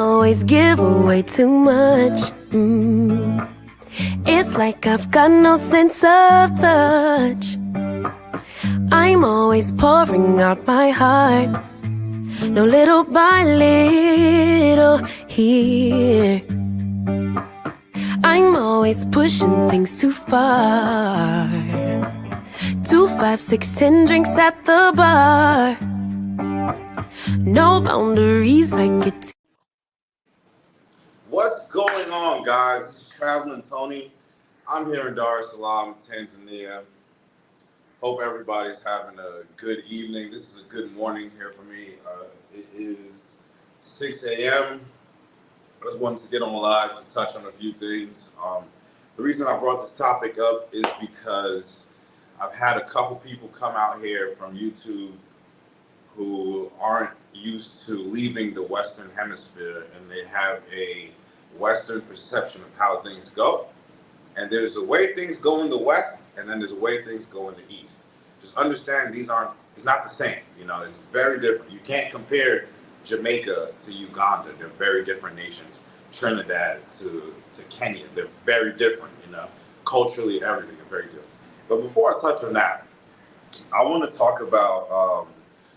always give away too much. It's like I've got no sense of touch. I'm always pouring out my heart, no little by little here. I'm always pushing things too far. 2, 5, 6, 10 drinks at the bar. No boundaries, I get to. What's going on, guys? This is Traveling Tony. I'm here in Dar es Salaam, Tanzania. Hope everybody's having a good evening. This is a good morning here for me. It is 6 a.m. I just wanted to get on live to touch on a few things. The reason I brought this topic up is because I've had a couple people come out here from YouTube who aren't used to leaving the Western Hemisphere, and they have a Western perception of how things go. And there's a way things go in the West, and then there's a way things go in the East. Just understand it's not the same. It's very different. You can't compare Jamaica to Uganda. They're very different nations. Trinidad to Kenya. They're very different, culturally, everything is very different. But before I touch on that, I want to talk about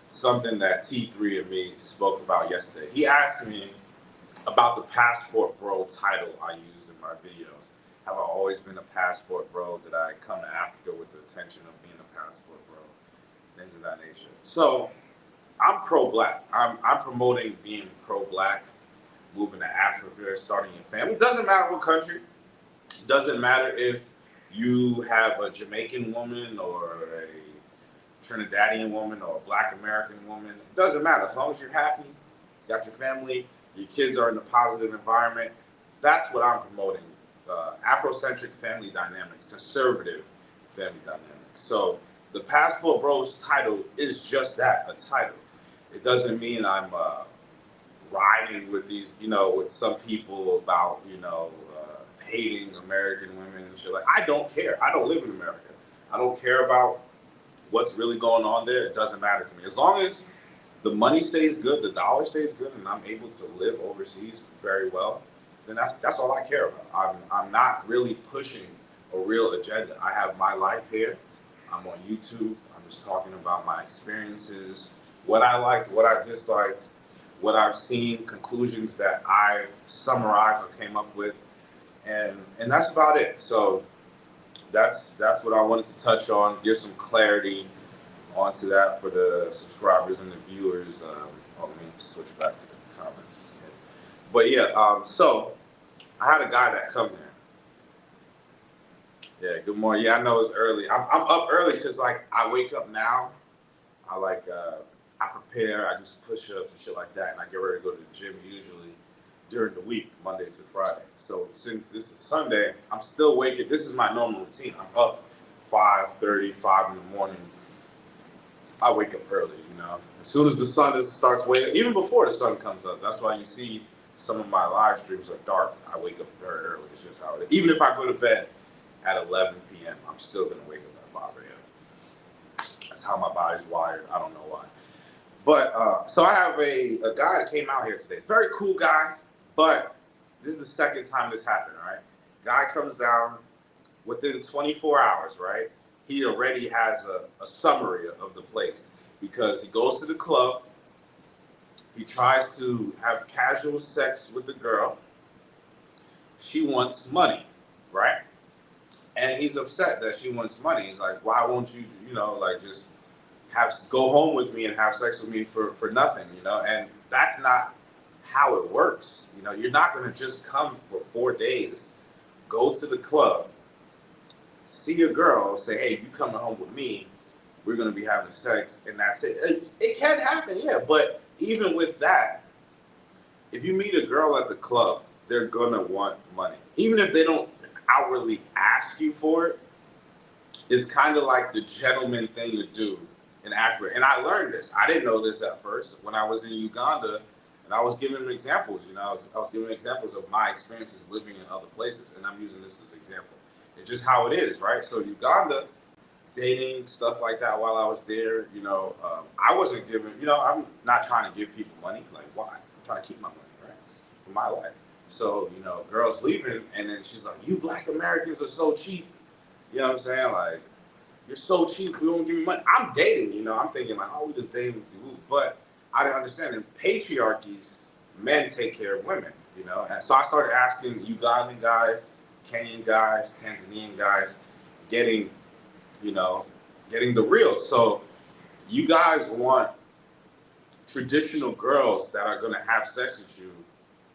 something that T3 and me spoke about yesterday. He asked me about the passport bro title I use in my videos. Have I always been a passport bro? Did I come to Africa with the intention of being a passport bro? Things of that nature. So I'm pro-black. I'm promoting being pro-black, moving to Africa, starting your family. Doesn't matter what country. Doesn't matter if you have a Jamaican woman or a Trinidadian woman or a Black American woman. It doesn't matter. As long as you're happy, you got your family, your kids are in a positive environment. That's what I'm promoting. Afrocentric family dynamics, conservative family dynamics. So the Passport Bros title is just that, a title. It doesn't mean I'm riding with these, with some people about, hating American women and shit. Like, I don't care. I don't live in America. I don't care about what's really going on there. It doesn't matter to me. As long as the money stays good, the dollar stays good, and I'm able to live overseas very well, then that's all I care about. I'm not really pushing a real agenda. I have my life here. I'm on YouTube. I'm just talking about my experiences, what I liked, what I disliked, what I've seen, conclusions that I've summarized or came up with, and that's about it. So that's what I wanted to touch on, give some clarity onto that for the subscribers and the viewers. Let me switch back to the comments. Just kidding. But yeah, so I had a guy that come here. Yeah, good morning. Yeah, I know it's early. I'm up early because I wake up now. I prepare. I do push-ups and shit like that, and I get ready to go to the gym usually during the week, Monday to Friday. So since this is Sunday, I'm still waking. This is my normal routine. I'm up 5:30, 5 in the morning. I wake up early, As soon as the sun starts waking, even before the sun comes up. That's why you see some of my live streams are dark. I wake up very early. It's just how it is. Even if I go to bed at 11 p.m., I'm still going to wake up at 5 a.m. That's how my body's wired. I don't know why. But so I have a guy that came out here today. Very cool guy, but this is the second time this happened, right? Guy comes down within 24 hours, right? He already has a summary of the place because he goes to the club. He tries to have casual sex with the girl. She wants money, right? And he's upset that she wants money. He's like, why won't you, just go home with me and have sex with me for nothing, And that's not how it works. You're not going to just come for 4 days, go to the club, see a girl, say, hey, you coming home with me, we're going to be having sex, and that's it. It can happen, yeah, but even with that, if you meet a girl at the club, they're going to want money. Even if they don't outwardly ask you for it, it's kind of like the gentleman thing to do in Africa. And I learned this. I didn't know this at first. When I was in Uganda, and I was giving them examples, I was giving examples of my experiences living in other places, and I'm using this as an example. It's just how it is, right? So Uganda, dating, stuff like that while I was there, I wasn't giving, I'm not trying to give people money. Like, why? I'm trying to keep my money, right? for my life. So, you know, girls leaving, and then she's like, you Black Americans are so cheap. You know what I'm saying? Like, you're so cheap, we won't give you money. I'm dating, you know, I'm thinking like, oh, we just dating with you. But I didn't understand in patriarchies, men take care of women, you know. And so I started asking Ugandan guys, Kenyan guys, Tanzanian guys, getting, you know, getting the real. So you guys want traditional girls that are gonna have sex with you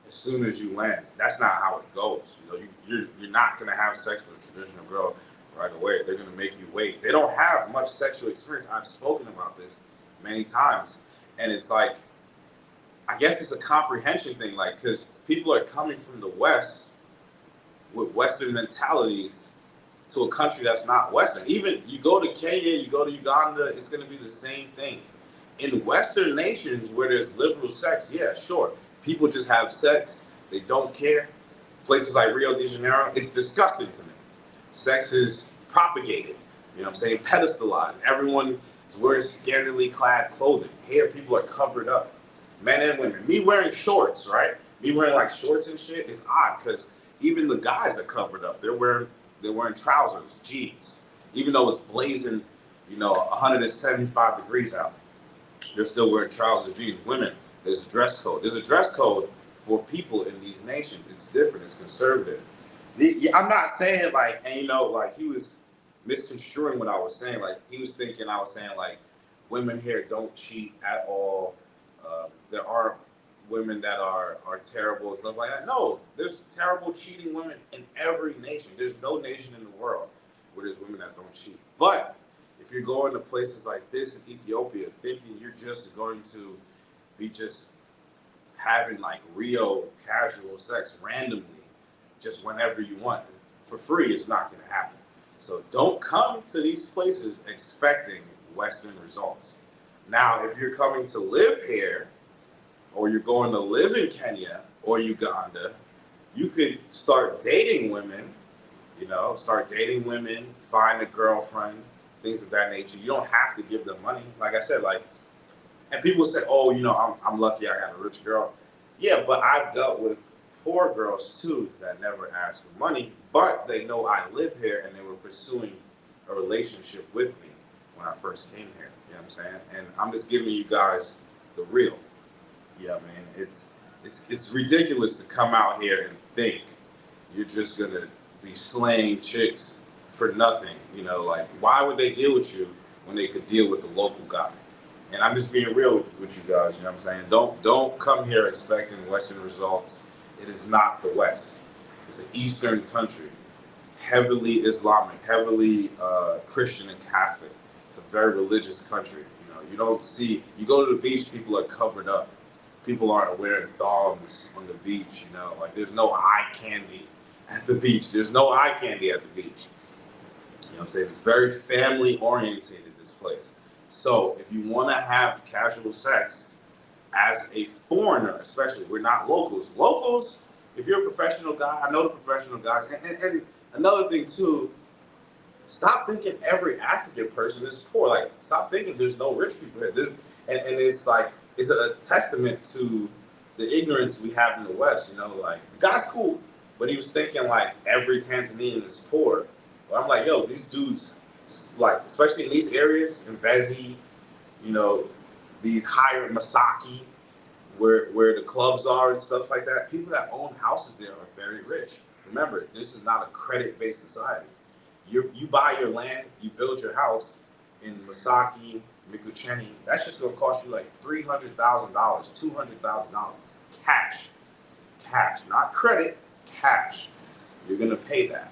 as soon as you land. That's not how it goes. You know, you're not gonna have sex with a traditional girl right away. They're gonna make you wait. They don't have much sexual experience. I've spoken about this many times, and it's like, I guess it's a comprehension thing, like, because people are coming from the West with Western mentalities to a country that's not Western. Even you go to Kenya, you go to Uganda, it's going to be the same thing. In Western nations where there's liberal sex, yeah, sure. People just have sex, they don't care. Places like Rio de Janeiro, it's disgusting to me. Sex is propagated, you know what I'm saying, pedestalized. Everyone is wearing scantily clad clothing. Here, people are covered up, men and women. Me wearing shorts, right? Me wearing like shorts and shit is odd because even the guys are covered up. They're wearing trousers, jeans, even though it's blazing, you know, 175 degrees out. They're still wearing trousers, jeans. Women, there's a dress code. There's a dress code for people in these nations. It's different. It's conservative. I'm not saying like, and you know, like he was misconstruing what I was saying. Like he was thinking I was saying like women here don't cheat at all. There are women that are terrible and stuff like that. No, there's terrible cheating women in every nation. There's no nation in the world where there's women that don't cheat. But if you're going to places like this in Ethiopia, thinking you're just going to be just having like Rio casual sex randomly, just whenever you want, for free, it's not going to happen. So don't come to these places expecting Western results. Now, if you're coming to live here, or you're going to live in Kenya or Uganda, you could start dating women, you know, find a girlfriend, things of that nature. You don't have to give them money. Like I said, like, and people say, oh, you know, I'm lucky I got a rich girl. Yeah, but I've dealt with poor girls too that never asked for money, but they know I live here and they were pursuing a relationship with me when I first came here. You know what I'm saying? And I'm just giving you guys the real. Yeah, man, it's ridiculous to come out here and think you're just gonna be slaying chicks for nothing. You know, like why would they deal with you when they could deal with the local guy? And I'm just being real with you guys. You know what I'm saying? Don't come here expecting Western results. It is not the West. It's an Eastern country, heavily Islamic, heavily Christian and Catholic. It's a very religious country. You know, you don't see. You go to the beach, people are covered up. People aren't wearing thongs on the beach, you know, like there's no eye candy at the beach. There's no eye candy at the beach. You know what I'm saying? It's very family orientated, this place. So if you want to have casual sex as a foreigner, especially, we're not locals. Locals, if you're a professional guy, I know the professional guys. And another thing too, stop thinking every African person is poor. Like, stop thinking there's no rich people here. And it's like, it's a testament to the ignorance we have in the West, you know, like, the guy's cool, but he was thinking like every Tanzanian is poor. But I'm like, yo, these dudes, like, especially in these areas, in Bezi, you know, these higher Masaki, where the clubs are and stuff like that, people that own houses there are very rich. Remember, this is not a credit-based society. You buy your land, you build your house in Masaki, Mikucheni, that's just gonna cost you like $300,000, $200,000, cash, not credit, cash. You're gonna pay that.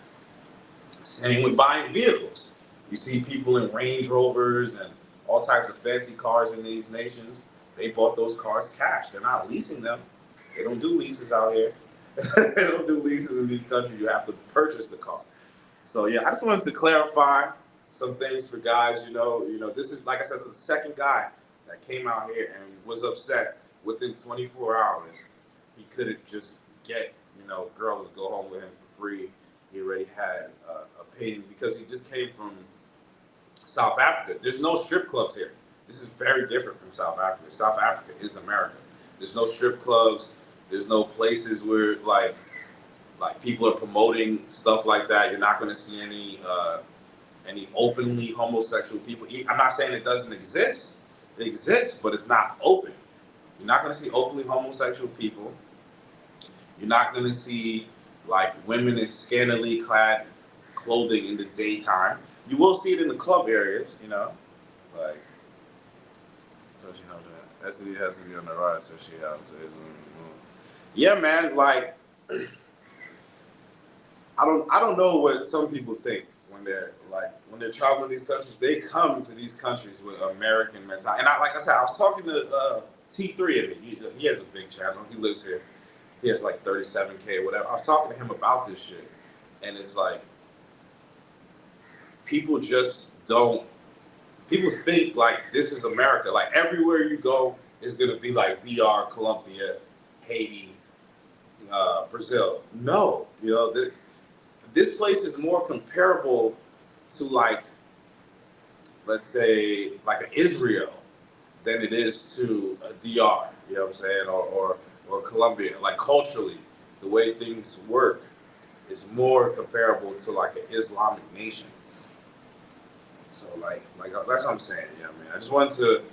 Same with buying vehicles. You see people in Range Rovers and all types of fancy cars in these nations. They bought those cars cash. They're not leasing them. They don't do leases out here. They don't do leases in these countries. You have to purchase the car. So yeah, I just wanted to clarify some things for guys. You know, this is, like I said, the second guy that came out here and was upset within 24 hours. He couldn't just get, you know, a girl to go home with him for free. He already had a painting because he just came from South Africa. There's no strip clubs here. This is very different from South Africa. South Africa is America. There's no strip clubs. There's no places where like people are promoting stuff like that. You're not going to see any openly homosexual people. I'm not saying it doesn't exist. It exists, but it's not open. You're not going to see openly homosexual people. You're not going to see like women in scantily clad clothing in the daytime. You will see it in the club areas, you know, like. So she helps it. STD has to be on the rise, so she helps it. Yeah, man. Like, I don't know what some people think when they're traveling these countries. They come to these countries with American mentality. And like I said, I was talking to T3 of it. He has a big channel. He lives here. He has like 37K, whatever. I was talking to him about this shit, and it's like people just don't. People think like this is America. Like everywhere you go is gonna be like DR, Colombia, Haiti, Brazil. No, you know this place is more comparable to like, let's say, like an Israel than it is to a DR. You know what I'm saying? Or Colombia. Like culturally, the way things work is more comparable to like an Islamic nation. So like that's what I'm saying. You know what I mean? I just wanted to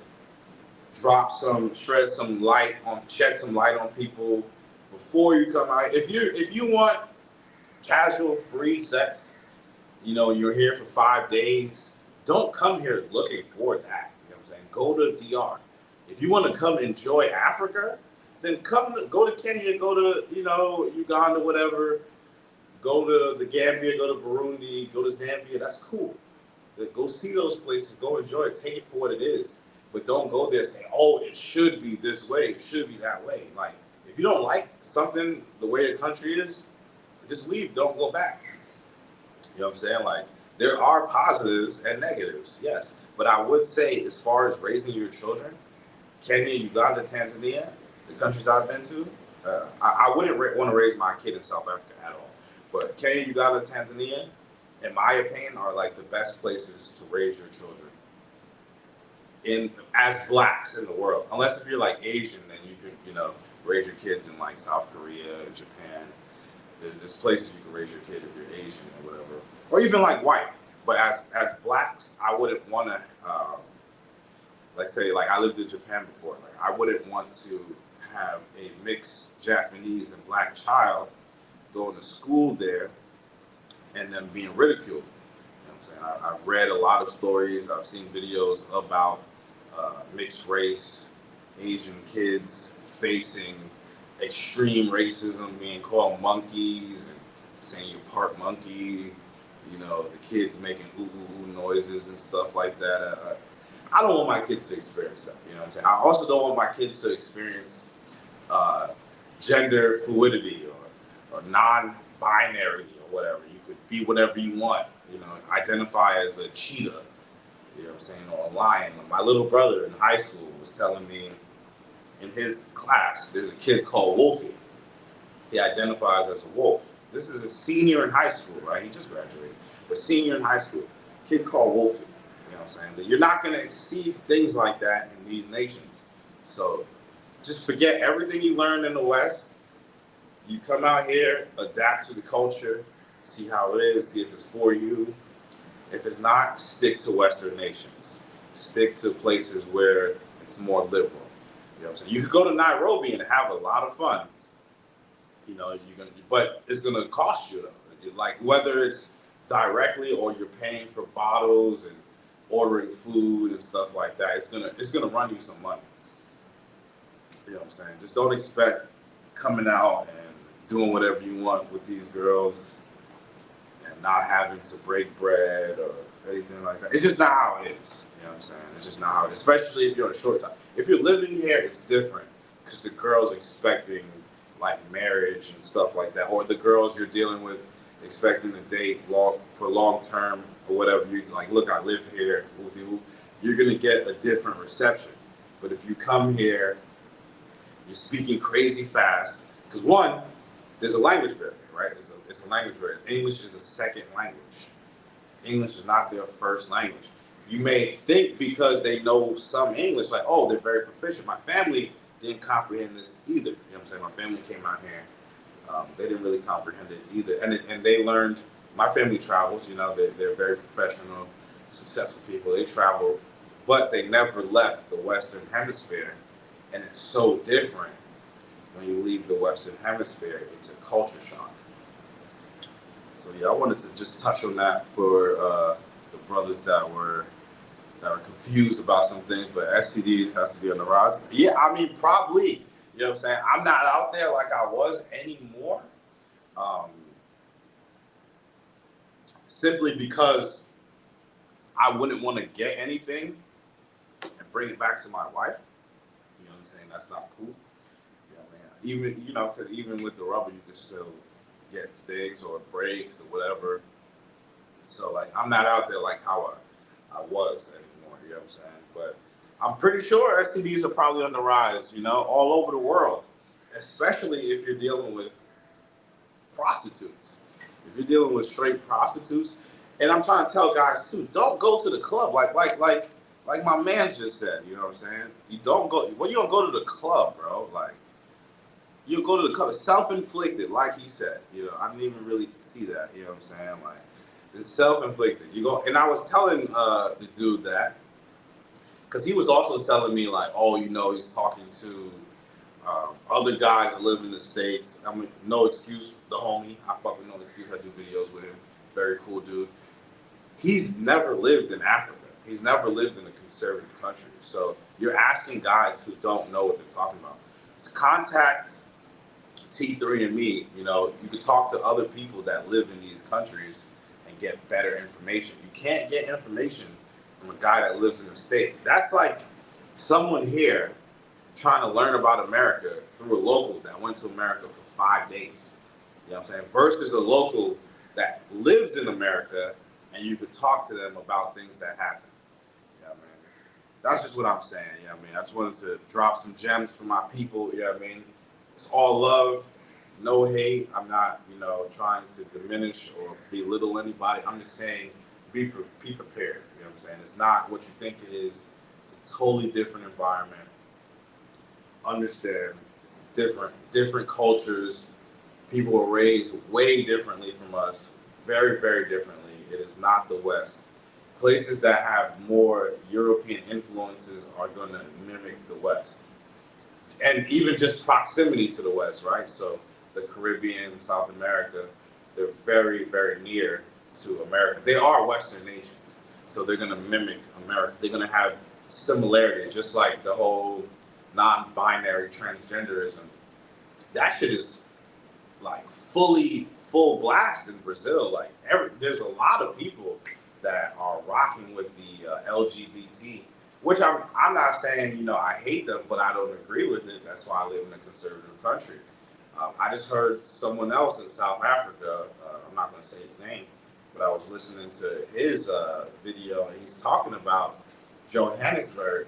shed some light on people before you come out. If you want casual free sex, you know, you're here for 5 days, don't come here looking for that. You know what I'm saying? Go to DR. If you want to come enjoy Africa, then go to Kenya, go to, you know, Uganda, whatever. Go to the Gambia, go to Burundi, go to Zambia. That's cool. Go see those places, go enjoy it, take it for what it is. But don't go there saying, oh, it should be this way, it should be that way. Like, if you don't like something the way a country is, just leave, don't go back. You know what I'm saying? Like, there are positives and negatives, yes. But I would say, as far as raising your children, Kenya, Uganda, Tanzania, the countries I've been to, I wouldn't want to raise my kid in South Africa at all. But Kenya, Uganda, Tanzania, in my opinion, are like the best places to raise your children as blacks in the world. Unless if you're like Asian, then you can, you know, raise your kids in like South Korea and Japan. There's places you can raise your kid if you're Asian or whatever, or even like white. But as blacks, I wouldn't want to, like say, like I lived in Japan before. Like I wouldn't want to have a mixed Japanese and black child going to school there and then being ridiculed. You know what I'm saying? I've read a lot of stories. I've seen videos about mixed race Asian kids facing extreme racism, being called monkeys and saying you're part monkey. You know, the kids making ooh ooh ooh noises and stuff like that. I don't want my kids to experience that. You know what I'm saying? I also don't want my kids to experience gender fluidity or non-binary or whatever. You could be whatever you want. You know, identify as a cheetah. You know what I'm saying? Or a lion. My little brother in high school was telling me in his class, there's a kid called Wolfie. He identifies as a wolf. This is a senior in high school, right? He just graduated. But senior in high school, kid called Wolfie. You know what I'm saying? That you're not going to see things like that in these nations. So just forget everything you learned in the West. You come out here, adapt to the culture, see how it is, see if it's for you. If it's not, stick to Western nations. Stick to places where it's more liberal. You know what I'm saying? You could go to Nairobi and have a lot of fun. You know, but it's gonna cost you though. Like whether it's directly or you're paying for bottles and ordering food and stuff like that, it's gonna run you some money. You know what I'm saying? Just don't expect coming out and doing whatever you want with these girls and not having to break bread or anything like that. It's just not how it is. You know what I'm saying? It's just not how it is. Especially if you're on a short time. If you're living here, it's different because the girl's expecting like marriage and stuff like that, or the girls you're dealing with expecting to date for long term or whatever. You like, look, I live here. You're gonna get a different reception. But if you come here, you're speaking crazy fast because one, there's a language barrier, right? It's a language barrier. English is a second language. English is not their first language. You may think because they know some English, like, oh, they're very proficient. My family didn't comprehend this either. You know what I'm saying? My family came out here. They didn't really comprehend it either. And they learned, my family travels, you know, they're very professional, successful people. They travel, but they never left the Western Hemisphere. And it's so different when you leave the Western Hemisphere. It's a culture shock. So yeah, I wanted to just touch on that for the brothers that were confused about some things, but STDs has to be on the rise. Yeah, I mean, probably. You know what I'm saying? I'm not out there like I was anymore. Simply because I wouldn't want to get anything and bring it back to my wife. You know what I'm saying? That's not cool. You know, man. Even, you know, because even with the rubber, you can still get things or breaks or whatever. So, like, I'm not out there like how I was anymore. You know what I'm saying? But I'm pretty sure STDs are probably on the rise, you know, all over the world, especially if you're dealing with prostitutes. If you're dealing with straight prostitutes, and I'm trying to tell guys too, don't go to the club like my man just said. You know what I'm saying? You don't go. Well, you don't go to the club, bro. Like you go to the club, self-inflicted, like he said. You know, I didn't even really see that. You know what I'm saying? Like it's self-inflicted. You go, and I was telling the dude that because he was also telling me like, oh, you know, he's talking to other guys that live in the States. I mean, No Excuse, the homie. I fuck with No Excuse. I do videos with him. Very cool dude. He's never lived in Africa. He's never lived in a conservative country. So you're asking guys who don't know what they're talking about. So contact T3 and me. You know, you could talk to other people that live in these countries and get better information. You can't get information from a guy that lives in the States. That's like someone here trying to learn about America through a local that went to America for 5 days. You know what I'm saying? Versus a local that lives in America and you could talk to them about things that happen. You know what I mean? That's just what I'm saying. You know what I mean? I just wanted to drop some gems for my people. You know what I mean? It's all love, no hate. I'm not, you know, trying to diminish or belittle anybody. I'm just saying be prepared. You know what I'm saying? It's not what you think it is. It's a totally different environment. Understand it's different cultures. People are raised way differently from us, very, very differently. It is not the West. Places that have more European influences are going to mimic the West. And even just proximity to the West, right? So the Caribbean, South America, they're very, very near to America. They are Western nations. So they're going to mimic America. They're going to have similarity, just like the whole non-binary transgenderism. That shit is like full blast in Brazil. Like there's a lot of people that are rocking with the LGBT, which I'm not saying, you know, I hate them, but I don't agree with it. That's why I live in a conservative country. I just heard someone else in South Africa, I'm not going to say his name, but I was listening to his video, and he's talking about Johannesburg.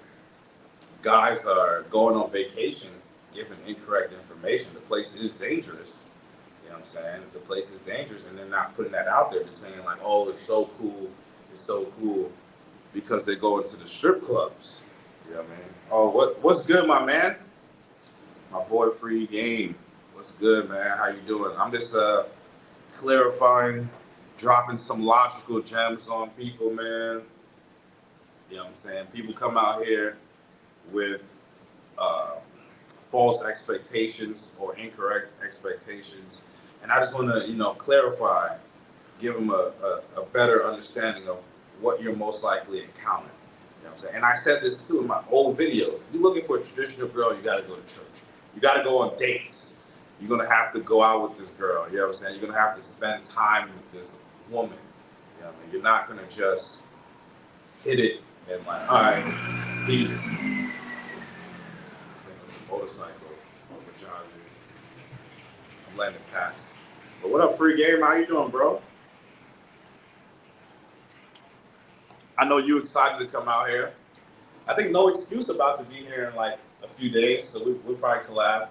Guys are going on vacation, giving incorrect information. The place is dangerous. You know what I'm saying? The place is dangerous, and they're not putting that out there. They're saying like, oh, it's so cool, because they go into the strip clubs. You know what I mean? Oh, what's good, my man? My boy Free Game. What's good, man? How you doing? I'm just clarifying, dropping some logical gems on people, man. You know what I'm saying? People come out here with false expectations or incorrect expectations, and I just want to, you know, clarify, give them a better understanding of what you're most likely encountering. You know what I'm saying? And I said this too in my old videos. If you're looking for a traditional girl, you got to go to church. You got to go on dates. You're going to have to go out with this girl. You know what I'm saying? You're going to have to spend time with this woman. You know what I mean? You're not going to just hit it and like, all right, peace. I think it's a motorcycle over John. I'm letting it pass. But what up, Free Game? How you doing, bro? I know you excited to come out here. I think No Excuse about to be here in like a few days, so we'll probably collab.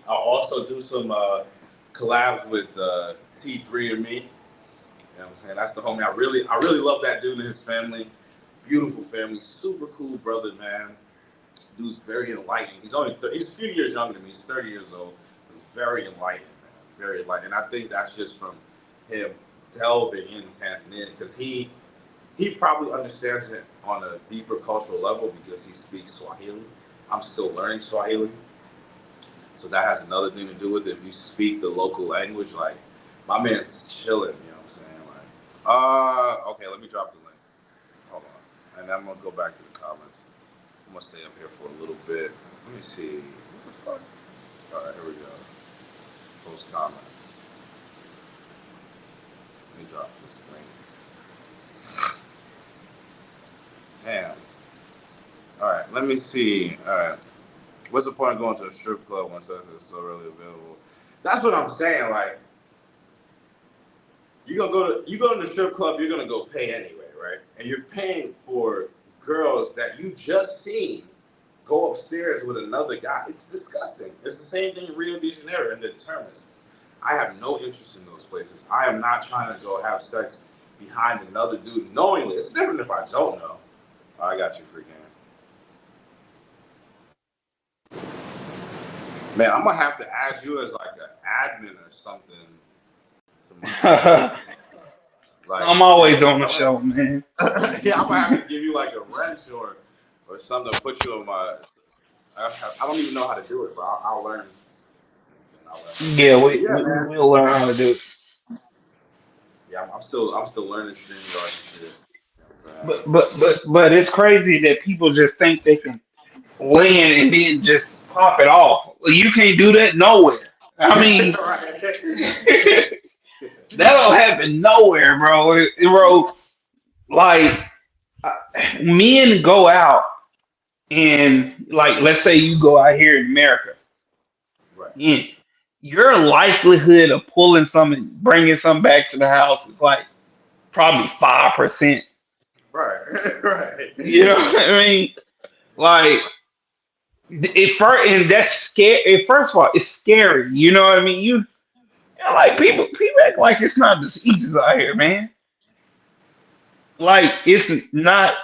I'll also do some collabs with T3 and me. You know what I'm saying? That's the homie. I really love that dude and his family. Beautiful family, super cool brother, man. dude's very enlightened. He's a few years younger than me. He's 30 years old. He's very enlightened, man. Very enlightened. And I think that's just from him delving in Tanzania because he probably understands it on a deeper cultural level because he speaks Swahili. I'm still learning Swahili. So that has another thing to do with it. If you speak the local language, like my man's chilling, you know what I'm saying? Like, okay, let me drop the link. Hold on. And I'm gonna go back to the comments. I'm gonna stay up here for a little bit. Let me see. What the fuck? Alright, here we go. Post comment. Let me drop this link. Damn. Alright, let me see. Alright. What's the point of going to a strip club when sex is so readily available? That's what I'm saying. Like, you go to the strip club, you're gonna go pay anyway, right? And you're paying for girls that you just seen go upstairs with another guy. It's disgusting. It's the same thing in Rio de Janeiro and the terms. I have no interest in those places. I am not trying to go have sex behind another dude knowingly. It's different if I don't know. I got you, freaking. Man, I'm gonna have to add you as like an admin or something. Like, I'm always on the show, man. Yeah, I'm gonna have to give you like a wrench or something to put you in my. I don't even know how to do it, but I'll learn. Yeah, we'll learn how to do it. Yeah, I'm still learning StreamYard and shit. But it's crazy that people just think they can land and then just pop it off. You can't do that nowhere. I mean, that don't happen nowhere, bro. Bro, like men go out and like, let's say you go out here in America, Right. and your likelihood of pulling something, bringing something back to the house is like probably 5%. Right. Right. You know what I mean? Like, and that's scary. First of all, it's scary. You know what I mean? Like people act like it's not this easy out here, man. Like it's not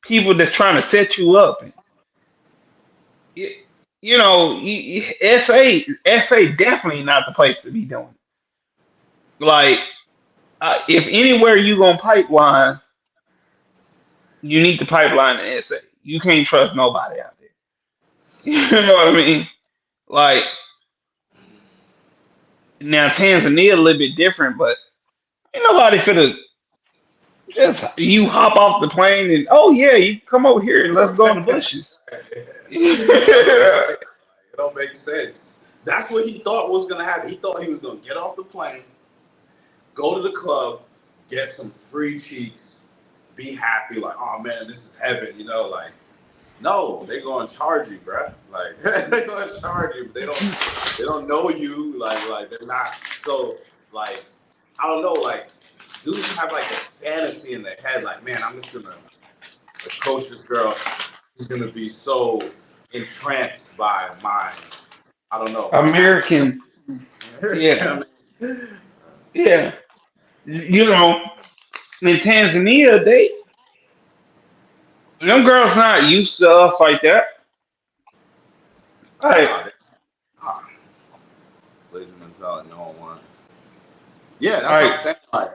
people that's trying to set you up. You know, SA definitely not the place to be doing. Like, if anywhere you gonna pipeline, you need the pipeline in SA. You can't trust nobody out there. You know what I mean? Like now Tanzania a little bit different, but ain't nobody finna just you hop off the plane and oh yeah, you come over here and let's go in the bushes. It don't make sense. That's what he thought was gonna happen. He thought he was gonna get off the plane, go to the club, get some free cheeks, be happy, like, oh man, this is heaven, you know, like. No, they gonna charge you, bruh. Like they gonna charge you. They don't know you. Like they're not. So like I don't know. Like dudes have like a fantasy in their head. Like man, I'm just gonna coach this girl. She's gonna be so entranced by my. I don't know. American, yeah, yeah. You know, in Tanzania, them girls not used to us like that. Like, Nah, lazy mentality, no one. Yeah, that's what like I'm saying. Like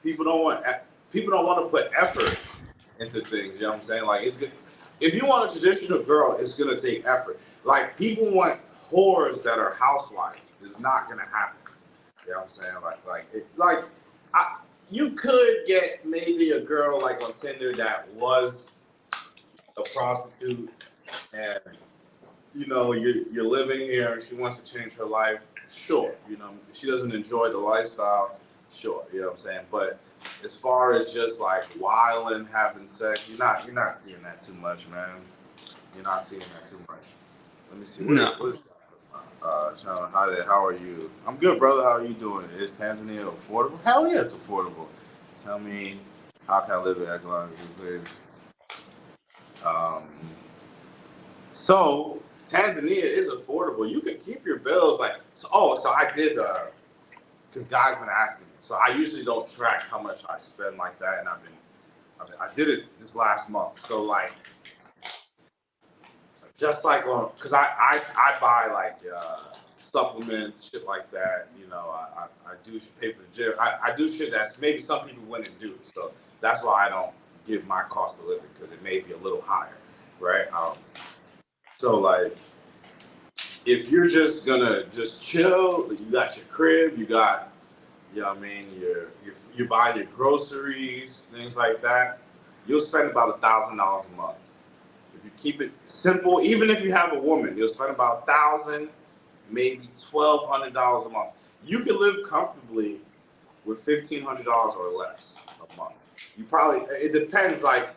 people don't want to put effort into things. You know what I'm saying? Like it's good. If you want a traditional girl, it's gonna take effort. Like people want whores that are housewives. It's not gonna happen. You know what I'm saying? You could get maybe a girl like on Tinder that was a prostitute, and you know you're living here and she wants to change her life. Sure, you know if she doesn't enjoy the lifestyle. Sure, you know what I'm saying. But as far as just like wilding, having sex, you're not seeing that too much, man. You're not seeing that too much. Let me see. no. What is Channel, hi there. How are you? I'm good, brother. How are you doing? Is Tanzania affordable? Hell yeah, it's affordable. Tell me, how can I live in economically, please? Um, so Tanzania is affordable. You can keep your bills like. So I did. Because guys been asking me. So I usually don't track how much I spend like that, and I did it this last month. So like, just like on, because I buy like supplements, shit like that. You know, I do pay for the gym. I do shit that's maybe some people wouldn't do. So that's why I don't give my cost of living because it may be a little higher, right? So like, if you're just gonna just chill, you got your crib, you got, you know what I mean, you're buying your groceries, things like that. You'll spend about $1,000 a month. If you keep it simple, even if you have a woman, you'll spend about 1,000, maybe $1,200 a month. You can live comfortably with $1,500 or less a month. You probably, it depends, like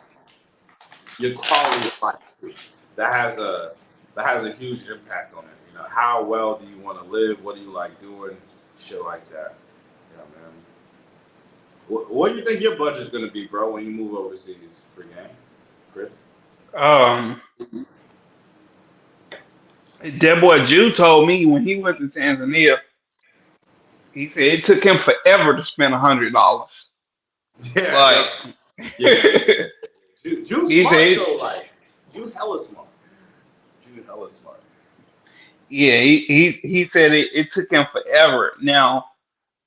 your quality of life too. That has a huge impact on it. You know, how well do you want to live? What do you like doing? Shit like that. Yeah, man. What do you think your budget's gonna be, bro, when you move overseas for game, Chris? Um, that boy Jew told me when he went to Tanzania, he said it took him forever to spend $100. Yeah, Like, yep. Yeah. Jude's he smart said, though. Like, Jude hella smart. Jude hella smart. yeah, he said it took him forever. Now,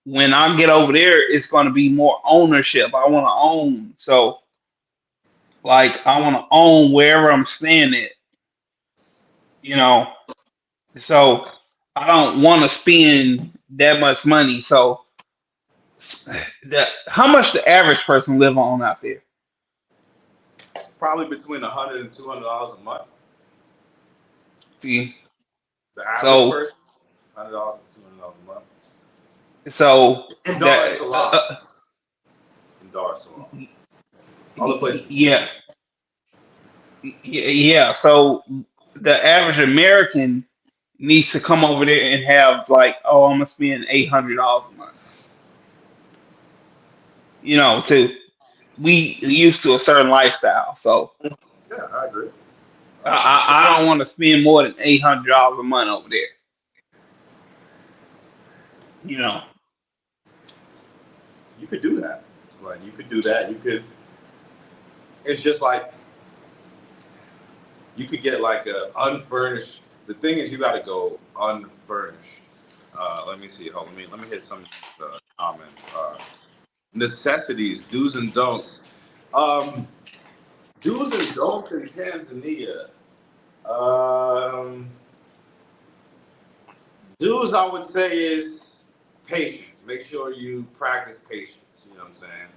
when I get over there, it's going to be more ownership. I want to own, so like I want to own wherever I'm staying at, you know. So I don't want to spend that much money. So how much the average person live on out there? Probably between $100 and $200 a month. See, The average so person, $100 and $200 a month. so In Dar es that Salaam. In Dar es Salaam. Other places too. yeah, yeah. So the average American needs to come over there and have like, oh, I'm gonna spend $800 a month. You know, to we used to a certain lifestyle. So Yeah, I agree. I agree. I don't want to spend more than $800 a month over there. You know, You could do that. Like, you could do that. You could. It's just like you could get like a unfurnished. The thing is, you got to go unfurnished. Let me see. Hold. Let me hit some of these comments. Necessities, do's and don'ts. Um, do's and don'ts in Tanzania. Um, do's, I would say, is patience. Make sure you practice patience. You know what I'm saying?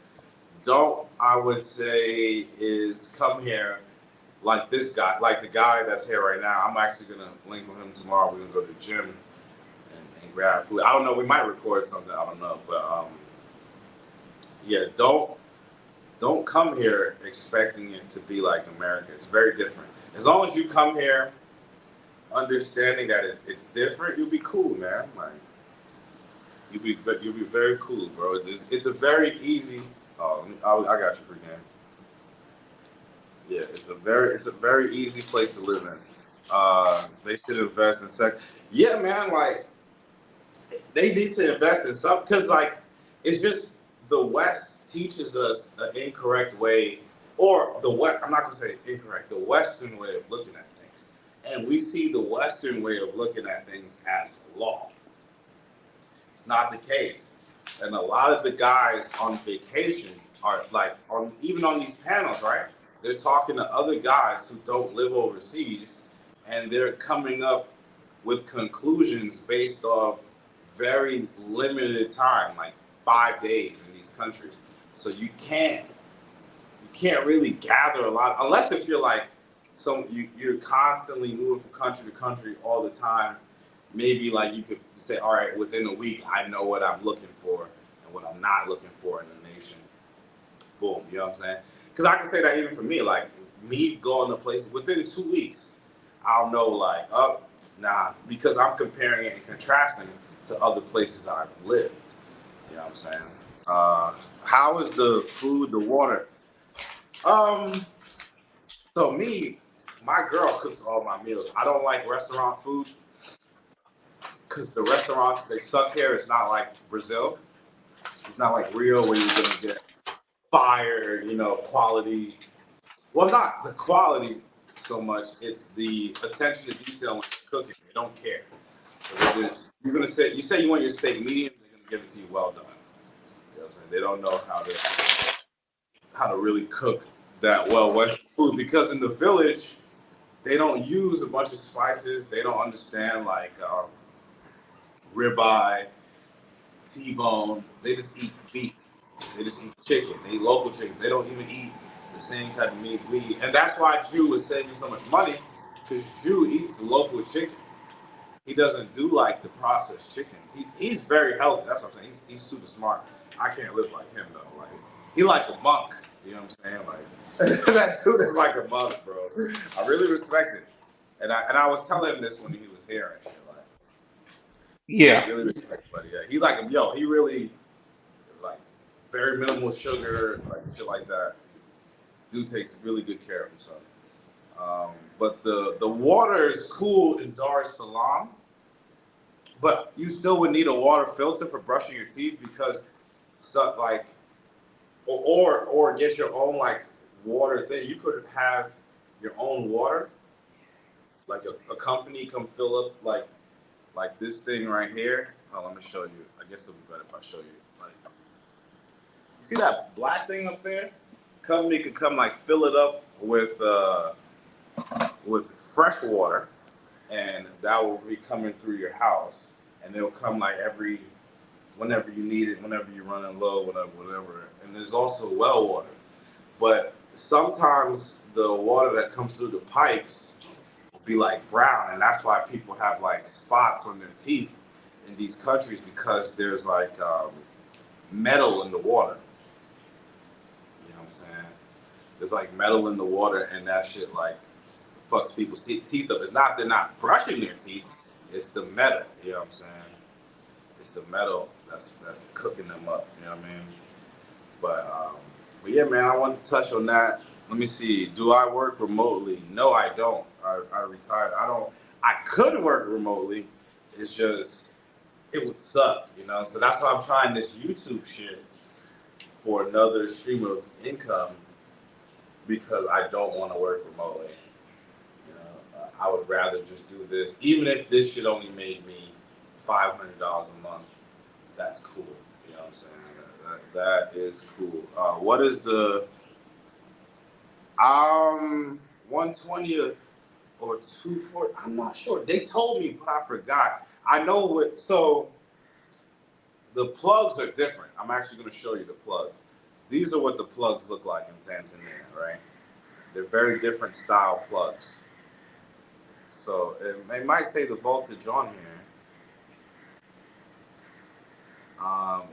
Don't, I would say, is come here like this guy, like the guy that's here right now. I'm actually gonna link with him tomorrow. We're gonna go to the gym and grab food. I don't know. We might record something. I don't know, but yeah, don't come here expecting it to be like America. It's very different. As long as you come here understanding that it's different, you'll be cool, man. Like you'll be very cool, bro. It's a very easy. Oh, I got you for game. Yeah, it's a very easy place to live in. They should invest in sex. Yeah, man. Like they need to invest in something because like it's just the West teaches us an incorrect way, or the West. I'm not gonna say incorrect. The Western way of looking at things, and we see the Western way of looking at things as law. It's not the case. And a lot of the guys on vacation are like on even on these panels, right? They're talking to other guys who don't live overseas and they're coming up with conclusions based off very limited time, like 5 days in these countries. So you can't really gather a lot unless if you're like you're constantly moving from country to country all the time. Maybe like you could say, all right, within a week, I know what I'm looking for and what I'm not looking for in the nation. Boom, you know what I'm saying? Because I can say that even for me, like me going to places within 2 weeks, I'll know like, oh, nah, because I'm comparing it and contrasting to other places I've lived. You know what I'm saying? How is the food, the water? Um, so my girl cooks all my meals. I don't like restaurant food because the restaurants they suck here. It's not like Brazil. It's not like Rio where you're gonna get fire, you know, quality. Well, it's not the quality. so much. It's the attention to detail when you're cooking. They don't care. So you're gonna say you want your steak medium, they're gonna give it to you well done. You know what I'm saying? They don't know how to really cook that well Western food because in the village they don't use a bunch of spices. They don't understand like ribeye, T-bone. They just eat beef. They just eat chicken. They eat local chicken. They don't even eat the same type of meat we eat. And that's why Jew is saving so much money because Jew eats local chicken. He doesn't do like the processed chicken. He's very healthy. That's what I'm saying. He's super smart. I can't live like him though. Like he like a monk. You know what I'm saying? Like that dude is like a monk, bro. I really respect it. And I was telling him this when he was here and shit. Like I Yeah, really respect it, buddy. Yeah, he's like yo. He really like very minimal sugar, like shit like that. Dude takes really good care of himself. But the water is cool in Dar es Salaam. But you still would need a water filter for brushing your teeth because stuff like or get your own like water thing. You could have your own water, like a company come fill up like this thing right here. Oh, let me show you. I guess it'll be better if I show you. Like you see that black thing up there? Company could come like fill it up with fresh water and that will be coming through your house and they'll come like whenever you need it, whenever you're running low, whatever. And there's also well water. But sometimes the water that comes through the pipes will be like brown, and that's why people have like spots on their teeth in these countries because there's like metal in the water. You know what I'm saying? There's like metal in the water, and that shit like fucks people's teeth up. It's not they're not brushing their teeth; it's the metal. You know what I'm saying? It's the metal that's cooking them up. You know what I mean? But yeah, man, I want to touch on that. Let me see. Do I work remotely? No, I don't. I retired. I don't. I could work remotely. It's just it would suck, you know. So that's why I'm trying this YouTube shit for another stream of income because I don't want to work remotely. You know, I would rather just do this, even if this shit only made me $500 a month. That's cool. You know what I'm saying? That is cool. What is the 120 or 240? I'm not sure. They told me, but I forgot. I know what. So the plugs are different. I'm actually going to show you the plugs. These are what the plugs look like in Tanzania, right? They're very different style plugs. So it might say the voltage on here. I'm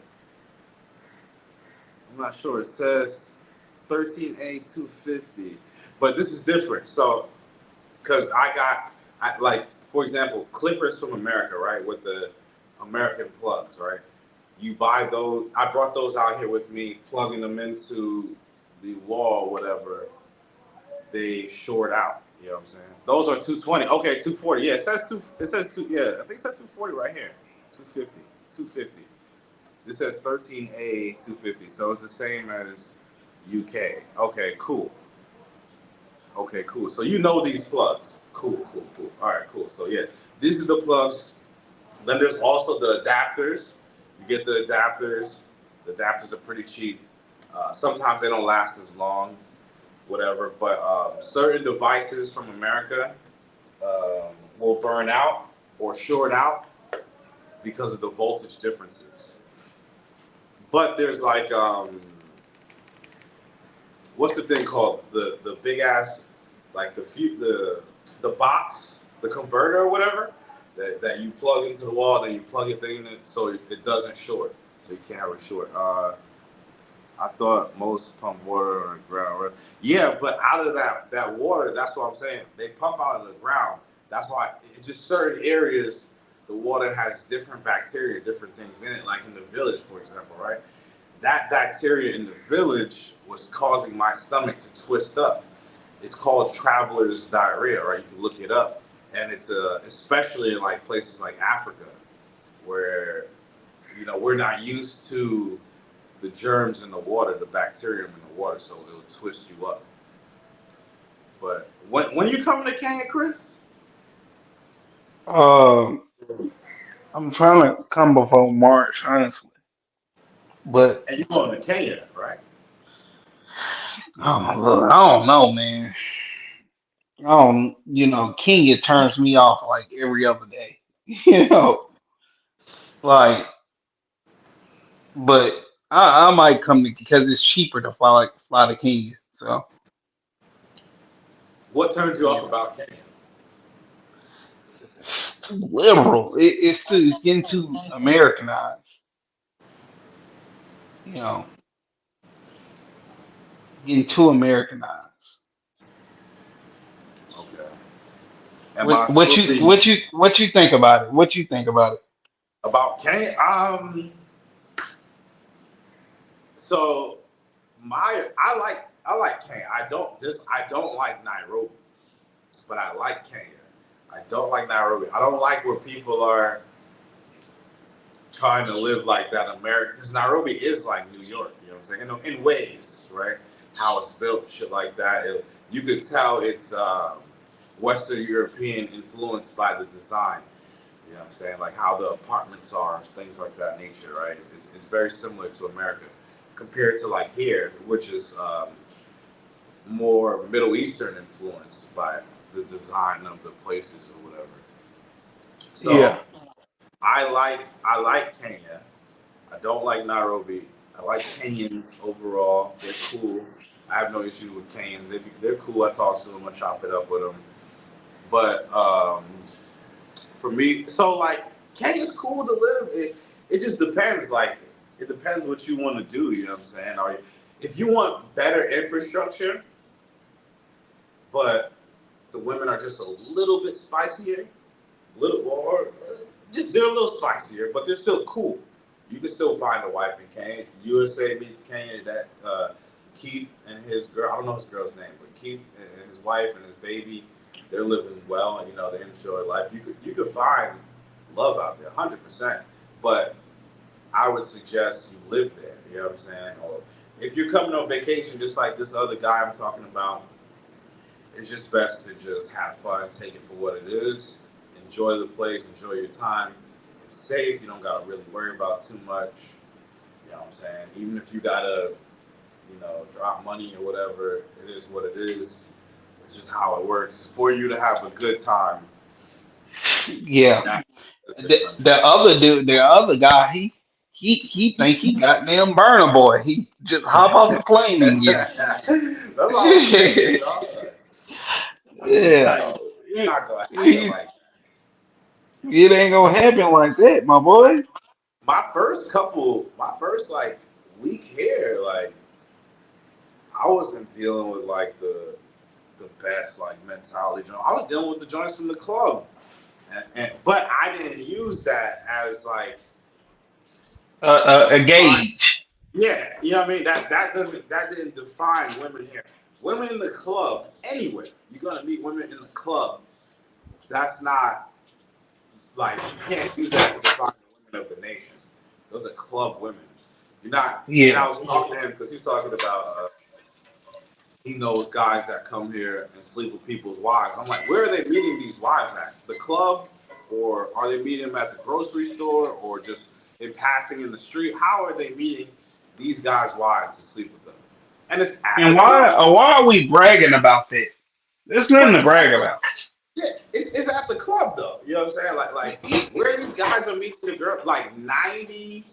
not sure. It says 13A 250, but this is different. So, because like, for example, clippers from America, right? With the American plugs, right? You buy those. I brought those out here with me, plugging them into the wall, whatever. They short out. You know what I'm saying? Those are 220. Okay, 240. Yeah, it says two. It says two. Yeah, I think it says 240 right here. 250. 250. This says 13A 250, so it's the same as UK. Okay, cool. Okay, cool. So you know these plugs. Cool, cool, cool. All right, cool. So yeah, these are the plugs. Then there's also the adapters. You get the adapters. The adapters are pretty cheap. Sometimes they don't last as long, whatever. But certain devices from America will burn out or short out because of the voltage differences. But there's like what's the thing called? The big ass like the box, the converter or whatever that you plug into the wall, then you plug it in it so it doesn't short. So you can't have it short. I thought most pump water on the ground. Right? Yeah, but out of that water, that's what I'm saying. They pump out of the ground. That's why it's just certain areas the water has different bacteria, different things in it. Like in the village, for example, right? That bacteria in the village was causing my stomach to twist up. It's called traveler's diarrhea, right? You can look it up, and it's especially in like places like Africa, where we're not used to the germs in the water, the bacterium in the water, so it'll twist you up. But when you coming to Kenya, Chris? Um, I'm trying to come before March, honestly, but And you going to Kenya, right? oh, look, I don't know, man. Kenya turns me off like every other day. You know, like, but I might come to because it's cheaper to fly to Kenya. So What turned you off yeah, about Kenya? it's too liberal. It's getting too Americanized. You know, getting too Americanized. Okay. Am What I what you fully what you what you think about it? What you think about it? about Kenya? So I like Kenya. I don't like Nairobi, but I like Kenya. I don't like Nairobi. I don't like where people are trying to live like that American, because Nairobi is like New York, you know what I'm saying? In ways, right? How it's built, shit like that. You could tell it's Western European influenced by the design. You know what I'm saying? Like how the apartments are, things like that nature, right? It's very similar to America compared to like here, which is more Middle Eastern influenced by the design of the places or whatever. Yeah, So I like Kenya. I don't like Nairobi. I like Kenyans overall. They're cool. I have no issue with Kenyans. They're cool. I talk to them. I chop it up with them. But for me, so like Kenya's cool to live. It just depends. Like it depends what you want to do. You know what I'm saying? Or if you want better infrastructure, but the women are just a little bit spicier, little or just they're a little spicier, but they're still cool. You can still find a wife in Kenya. USA meets Kenya. That Keith and his girl. I don't know his girl's name, but Keith and his wife and his baby, they're living well, and they enjoy life. You could find love out there, 100%. But I would suggest you live there. You know what I'm saying? Or if you're coming on vacation, just like this other guy I'm talking about, it's just best to just have fun, take it for what it is, enjoy the place, enjoy your time. It's safe. You don't gotta really worry about too much. You know what I'm saying? Even if you gotta, drop money or whatever, it is what it is. It's just how it works. It's for you to have a good time. yeah. That's the The difference. other dude, the other guy, he think he goddamn burner boy. He just hop off the plane and get That's what I was thinking, it. dog. Yeah, Not gonna happen it, like it ain't gonna happen like that, my boy. my first like week here, like I wasn't dealing with like the best like mentality joint. I was dealing with the joints from the club, but I didn't use that as like A define. gauge. Yeah, you know what I mean. That didn't define women here. Women in the club, anywhere you're gonna meet women in the club. That's not like you can't use that to define the women of the nation. Those are club women. You're not. And Yeah, I was talking to him because he's talking about. He knows guys that come here and sleep with people's wives. I'm like, where are they meeting these wives at? The club, or are they meeting them at the grocery store, or just in passing in the street? How are they meeting these guys' wives to sleep with them? And it's at and the club. why are we bragging about that? There's nothing But to it's at brag the about. yeah, it's at the club though. You know what I'm saying? Like where these guys are meeting the girl, like 90%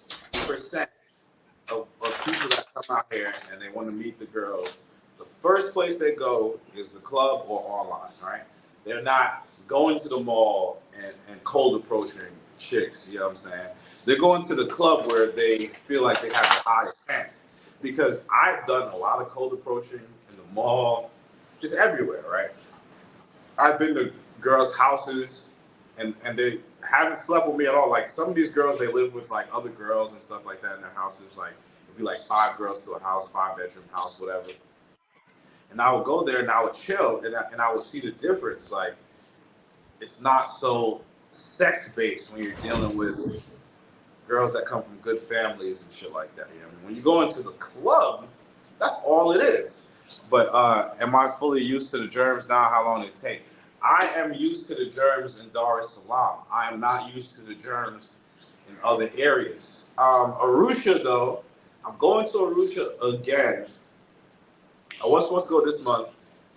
of people that come out here and they want to meet the girls, the first place they go is the club or online, right? They're not going to the mall and cold approaching chicks, you know what I'm saying? They're going to the club where they feel like they have the highest chance. Because I've done a lot of cold approaching in the mall, just everywhere, right? I've been to girls' houses and they haven't slept with me at all. Like some of these girls, they live with like other girls and stuff like that in their houses. Like it'd be like 5 girls to a house, 5 bedroom house, whatever. And I would go there and I would chill and I would see the difference. Like it's not so sex based when you're dealing with girls that come from good families and shit like that. You know what I mean? When you go into the club, that's all it is. But am I fully used to the germs now? How long it take? I am used to the germs in Dar es Salaam. I am not used to the germs in other areas. Arusha, though, I'm going to Arusha again. I was supposed to go this month,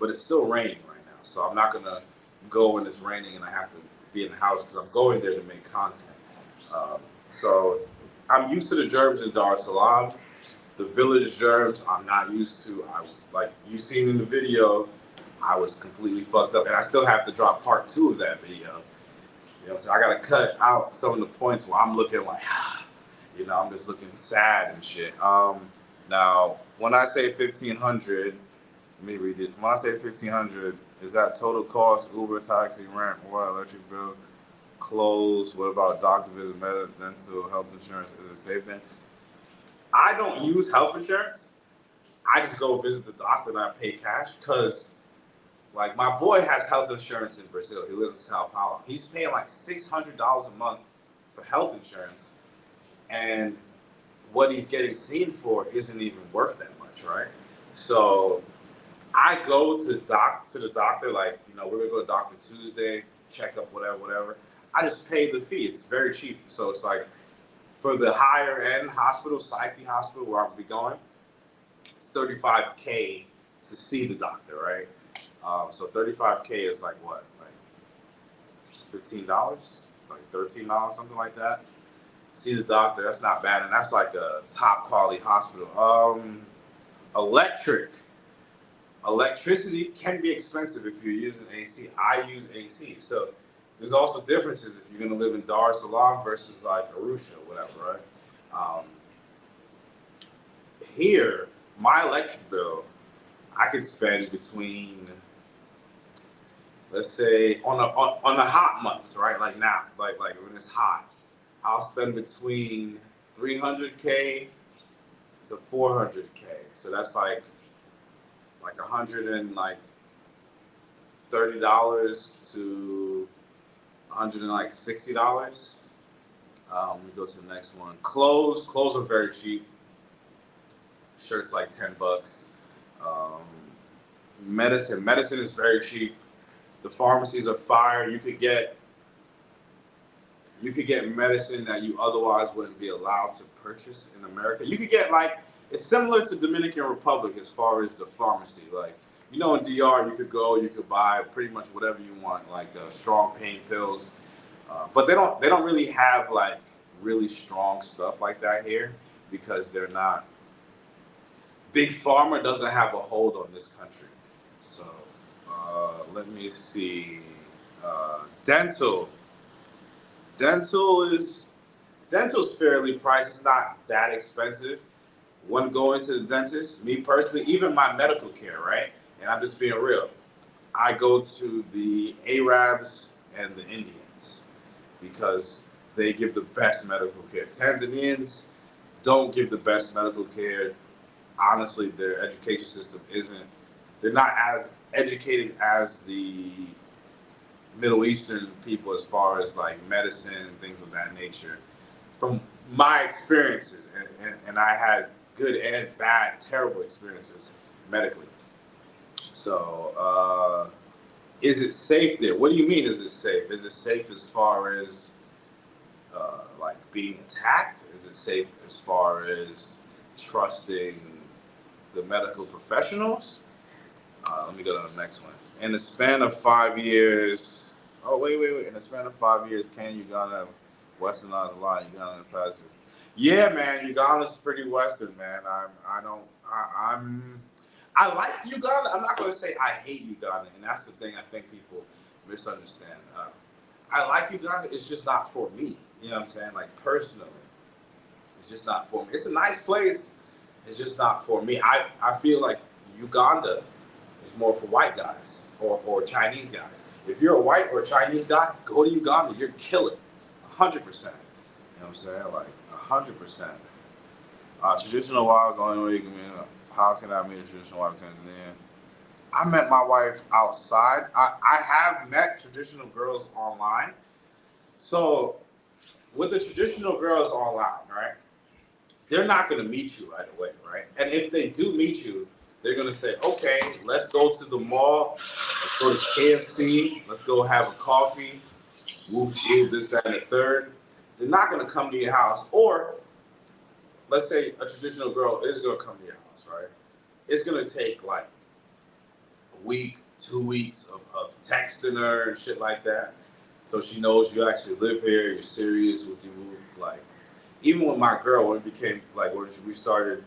but it's still raining right now. So I'm not going to go when it's raining and I have to be in the house because I'm going there to make content. So I'm used to the germs in Dar es Salaam. The village germs I'm not used to. Like you seen in the video, I was completely fucked up, and I still have to drop part 2 of that video. You know what I'm saying? I gotta cut out some of the points where I'm looking like, I'm just looking sad and shit. Now, when I say 1,500, let me read this. When I say 1,500, is that total cost, Uber, taxi, rent, water, electric bill, clothes? What about doctor visit, medical, dental, health insurance? Is it safe then? I don't use health insurance. I just go visit the doctor and I pay cash because, like, my boy has health insurance in Brazil. He lives in Sao Paulo. He's paying like $600 a month for health insurance, and what he's getting seen for isn't even worth that much, right? So I go to the doctor, like, we're gonna go to Doctor Tuesday, check up, whatever. I just pay the fee. It's very cheap. So it's like, for the higher end hospital, Psyche Hospital, where I'll be going, it's $35K to see the doctor, right? So $35K is like what, like $15, like $13, something like that. See the doctor, that's not bad, and that's like a top quality hospital. Electricity can be expensive if you're using AC. I use AC, so there's also differences if you're gonna live in Dar es Salaam versus like Arusha, whatever, right? Here, my electric bill, I could spend between, let's say, on the hot months, right? Like now, like when it's hot, I'll spend between 300K to 400K. So that's like $130 to $160. Let me go to the next one. Clothes are very cheap. Shirts like $10. Medicine is very cheap. The pharmacies are fire. You could get medicine that you otherwise wouldn't be allowed to purchase in America. You could get, like, it's similar to Dominican Republic as far as the pharmacy. Like, in DR, you could buy pretty much whatever you want, like strong pain pills. But they don't really have like really strong stuff like that here because they're not. Big Pharma doesn't have a hold on this country. So let me see. Dental's fairly priced. It's not that expensive. When going to the dentist, me personally, even my medical care, right? And I'm just being real. I go to the Arabs and the Indians because they give the best medical care. Tanzanians don't give the best medical care. Honestly, their education system they're not as educated as the Middle Eastern people as far as like medicine and things of that nature. From my experiences, and I had good and bad, terrible experiences medically. So, is it safe there? What do you mean, is it safe? Is it safe as far as like being attacked? Is it safe as far as trusting the medical professionals? Let me go to the next one. In the span of 5 years, wait. In the span of 5 years, can Uganda westernized a lot? Uganda tries to. Yeah, man, Uganda's pretty western, man. I like Uganda. I'm not going to say I hate Uganda, and that's the thing I think people misunderstand. I like Uganda. It's just not for me. You know what I'm saying? Like, personally, it's just not for me. It's a nice place. It's just not for me. I feel like Uganda is more for white guys or Chinese guys. If you're a white or Chinese guy, go to Uganda. You're killing, 100%. You know what I'm saying? Like 100%. Traditional wives, the only way you can meet. How can I meet a traditional wife in Tanzania? I met my wife outside. I have met traditional girls online. So with the traditional girls online, right? They're not going to meet you right away, right? And if they do meet you, they're gonna say, okay, let's go to the mall, let's go to KFC, let's go have a coffee, whoop whoop, this, that, and the third. They're not gonna come to your house. Or let's say a traditional girl is gonna come to your house, right? It's gonna take like a week, 2 weeks of texting her and shit like that. So she knows you actually live here, you're serious with you. Like, even with my girl, when it became like when we started,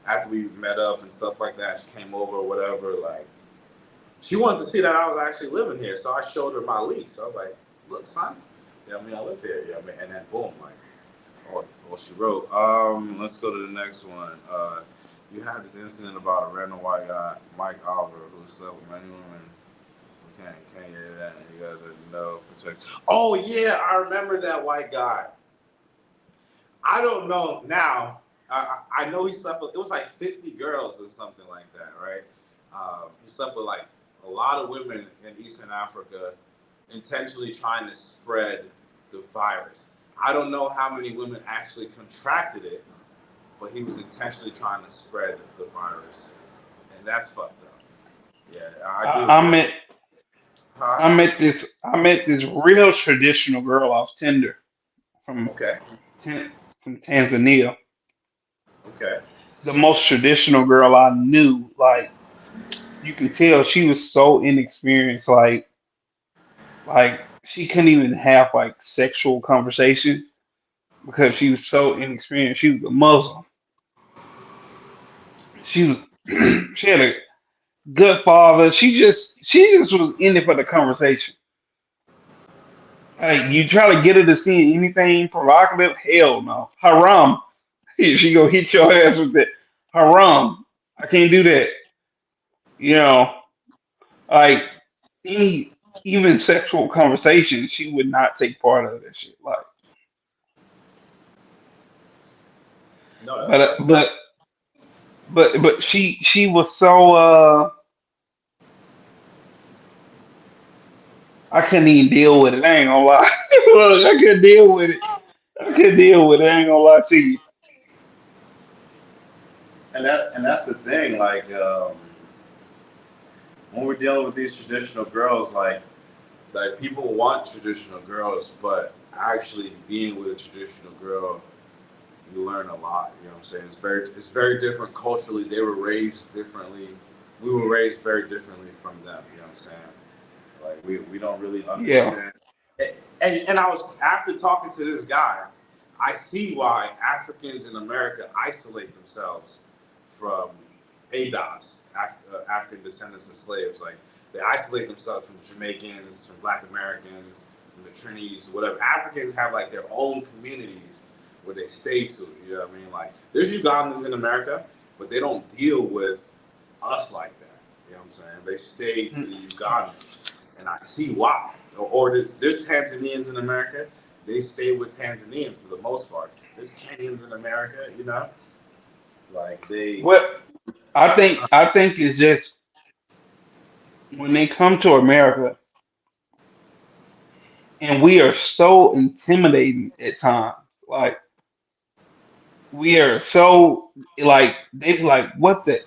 after we met up and stuff like that, she came over or whatever, like, she wanted to see that I was actually living here. So I showed her my lease. I was like, look, son, yeah, I mean, I live here. Yeah, I mean, and then boom, like, oh, she wrote. Let's go to the next one. You had this incident about a random white guy, Mike Oliver, who slept with many women. Can't hear that. You gotta know, protect. Oh yeah, I remember that white guy. I don't know now. I know he slept with, it was like 50 girls or something like that, right? He slept with like a lot of women in Eastern Africa, intentionally trying to spread the virus. I don't know how many women actually contracted it, but he was intentionally trying to spread the virus, and that's fucked up. Yeah, I do I agree. met Huh? I met this real traditional girl off Tinder from Okay. from Tanzania. Okay. The most traditional girl I knew. Like you can tell she was so inexperienced. Like she couldn't even have like sexual conversation because she was so inexperienced. She was a Muslim. She was she had a good father. She just was in it for the conversation. Like you try to get her to see anything provocative, hell no. Haram. She go hit your ass with that. Haram. I can't do that. You know, like any even sexual conversation, she would not take part of that shit. Like, No, but that's fact. but she was so I couldn't even deal with it. I ain't gonna lie. Look, I couldn't deal with it. I couldn't deal with it. I ain't gonna lie to you. And that's the thing. Like, when we're dealing with these traditional girls, like people want traditional girls, but actually being with a traditional girl, you learn a lot. You know what I'm saying? It's very different culturally. They were raised differently. We were raised very differently from them. You know what I'm saying? Like we don't really Yeah, understand. And I was, after talking to this guy, I see why Africans in America isolate themselves from ADOS, African descendants of slaves. Like they isolate themselves from Jamaicans, from Black Americans, from the Trinis, whatever. Africans have like their own communities where they stay to. You know what I mean? Like there's Ugandans in America, but they don't deal with us like that. You know what I'm saying? They stay to the Ugandans, and I see why. Or there's Tanzanians in America. They stay with Tanzanians for the most part. There's Kenyans in America. You know, like they. what I think is just when they come to America and we are so intimidating at times. Like we are so like they be like what the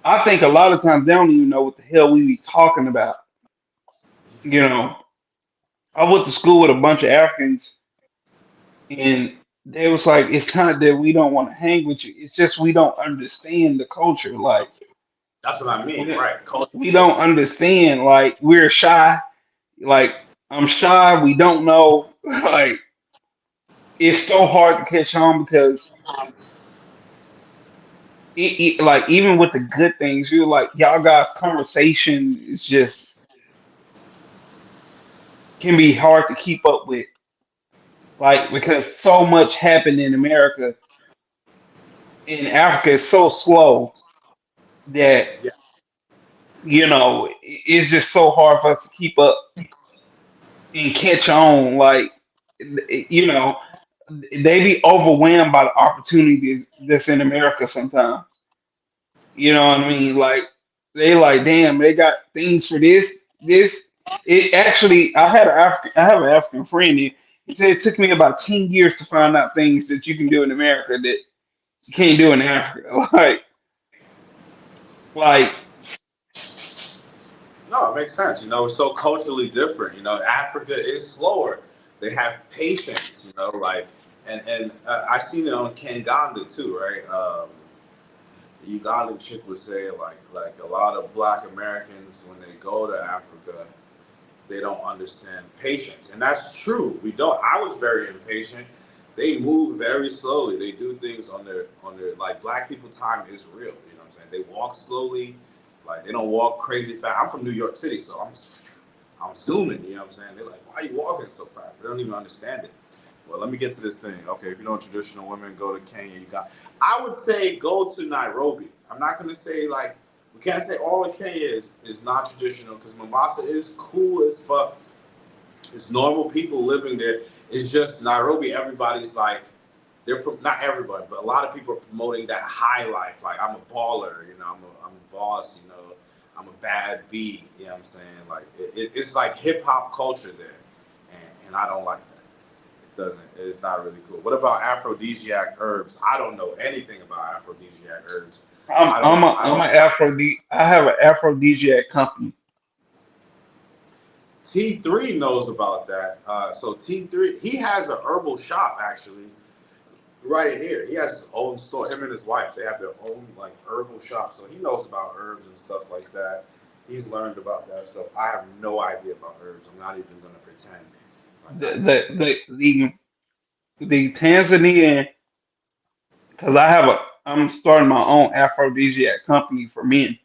I think a lot of times they don't even know what the hell we be talking about. You know, I went to school with a bunch of Africans and they was like, it's kind of that we don't want to hang with you. It's just we don't understand the culture. Like That's what I mean, we right? Culture. we don't understand. Like we're shy. Like I'm shy. We don't know. Like it's so hard to catch on because like even with the good things, you're like y'all guys' conversation is just can be hard to keep up with. Like because so much happened in America, in Africa is so slow that Yeah, it's just so hard for us to keep up and catch on. Like you know, they be overwhelmed by the opportunities that's in America sometimes. You know what I mean? Like they like, damn, they got things for this. It actually, I have an African friend. He said it took me about 10 years to find out things that you can do in America that you can't do in Africa. Like Like, No, it makes sense. It's so culturally different. Africa is slower. They have patience. And I seen it on Kanganda too, right? The Ugandan chick was saying like a lot of Black Americans when they go to Africa, they don't understand patience, and that's true. We don't. I was very impatient. They move very slowly. They do things on their like Black people time is real. You know what I'm saying? They walk slowly, like they don't walk crazy fast. I'm from New York City, so I'm zooming. You know what I'm saying? They're like, why are you walking so fast? They don't even understand it. Well, let me get to this thing. Okay, if you know traditional women, go to Kenya. I would say go to Nairobi. I'm not gonna say like we can't say all of Kenya is not traditional because Mombasa is cool as fuck. It's normal people living there. It's just Nairobi. Everybody's like not everybody, but a lot of people are promoting that high life. Like I'm a baller. I'm a boss. I'm a bad B. You know what I'm saying? Like it's like hip hop culture there, and I don't like that. It's not really cool. What about aphrodisiac herbs? I don't know anything about aphrodisiac herbs. I'm I I'm don't. a I I'm don't. an I have an aphrodisiac company. T3 knows about that. So T3, he has a herbal shop actually right here. He has his own store. Him and his wife, they have their own like herbal shop. So he knows about herbs and stuff like that. He's learned about that stuff. I have no idea about herbs. I'm not even gonna pretend like The I know. the Tanzanian, because I'm starting my own aphrodisiac company for men.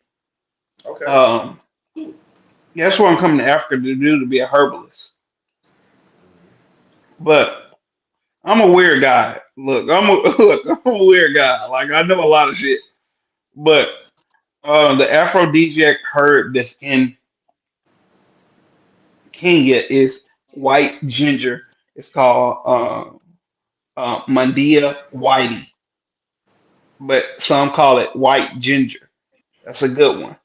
Okay. Um, that's what I'm coming to Africa to do, to be a herbalist. But I'm a weird guy. Look, I'm a weird guy. Like I know a lot of shit. But the aphrodisiac herb that's in Kenya is white ginger. It's called Mandia whitey, but some call it white ginger. That's a good one.